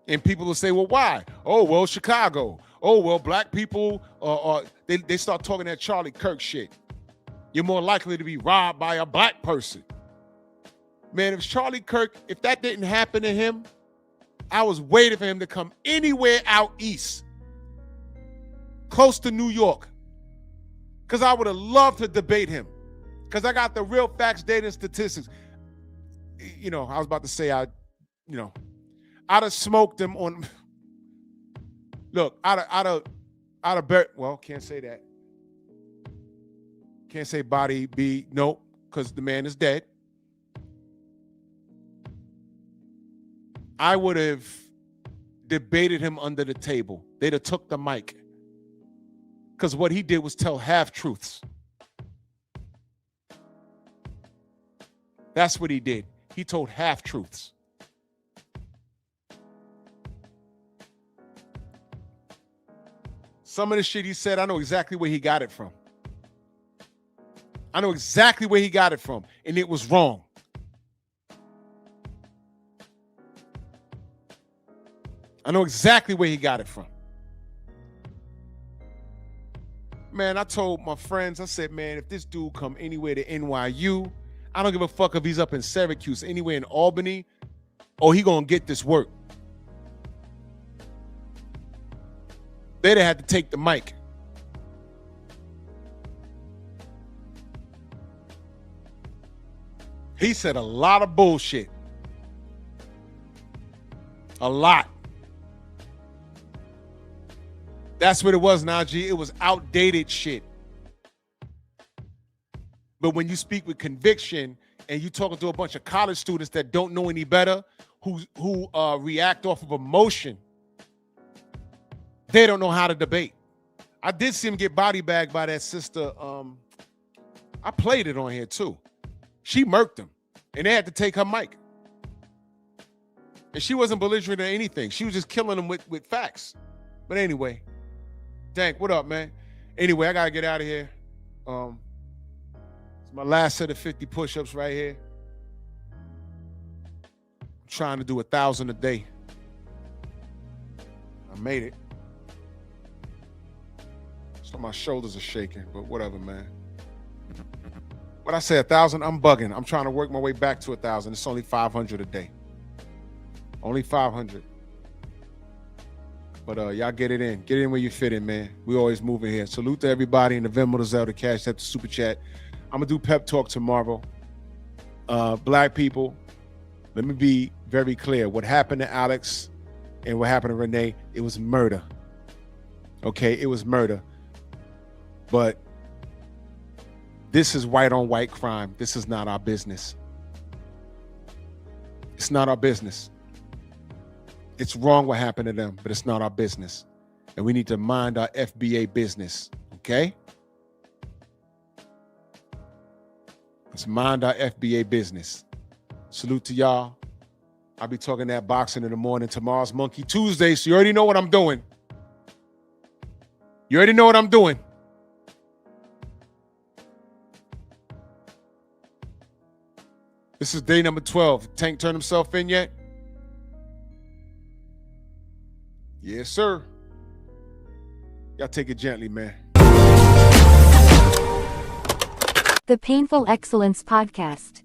And people will say, well, why? Oh, well, Chicago. Oh, well, black people, they start talking that Charlie Kirk shit. You're more likely to be robbed by a black person. Man, if Charlie Kirk, if that didn't happen to him, I was waiting for him to come anywhere out east, close to New York, because I would have loved to debate him, because I got the real facts, data, and statistics. You know, I was about to say I'd have smoked him on. Look, I'd have bet. Well, can't say that. Can't say body be, nope, because the man is dead. I would have debated him under the table. They'd have took the mic. Because what he did was tell half-truths. That's what he did. He told half-truths. Some of the shit he said, I know exactly where he got it from. I know exactly where he got it from, and it was wrong. I know exactly where he got it from. Man, I told my friends, I said, man, if this dude come anywhere to NYU, I don't give a fuck if he's up in Syracuse, anywhere in Albany, oh, he gonna get this work. They'd have had to take the mic. He said a lot of bullshit. A lot. That's what it was, Najee. It was outdated shit. But when you speak with conviction and you talking to a bunch of college students that don't know any better, who react off of emotion, they don't know how to debate. I did see him get body bagged by that sister. I played it on here too. She murked him, and they had to take her mic. And she wasn't belligerent or anything. She was just killing him with facts. But anyway, Dank, what up, man? Anyway, I gotta get out of here. It's my last set of 50 push-ups right here. I'm trying to do 1,000 a day. I made it. So my shoulders are shaking, but whatever, man. What I say, 1,000, I'm bugging. I'm trying to work my way back to 1,000. It's only 500 a day. Only 500. But y'all get it in. Get it in where you fit in, man. We always moving here. Salute to everybody in the Venmo, the Zelle, the Cash App, the Super Chat. I'm going to do pep talk tomorrow. Black people, let me be very clear. What happened to Alex and what happened to Renee, it was murder. Okay, it was murder. But this is white on white crime. This is not our business. It's not our business. It's wrong what happened to them, but it's not our business. And we need to mind our FBA business, okay? Let's mind our FBA business. Salute to y'all. I'll be talking that boxing in the morning. Tomorrow's Monkey Tuesday, so you already know what I'm doing. You already know what I'm doing. This is day number 12. Tank turned himself in yet? Yes, sir. Y'all take it gently, man. The Painful Excellence Podcast.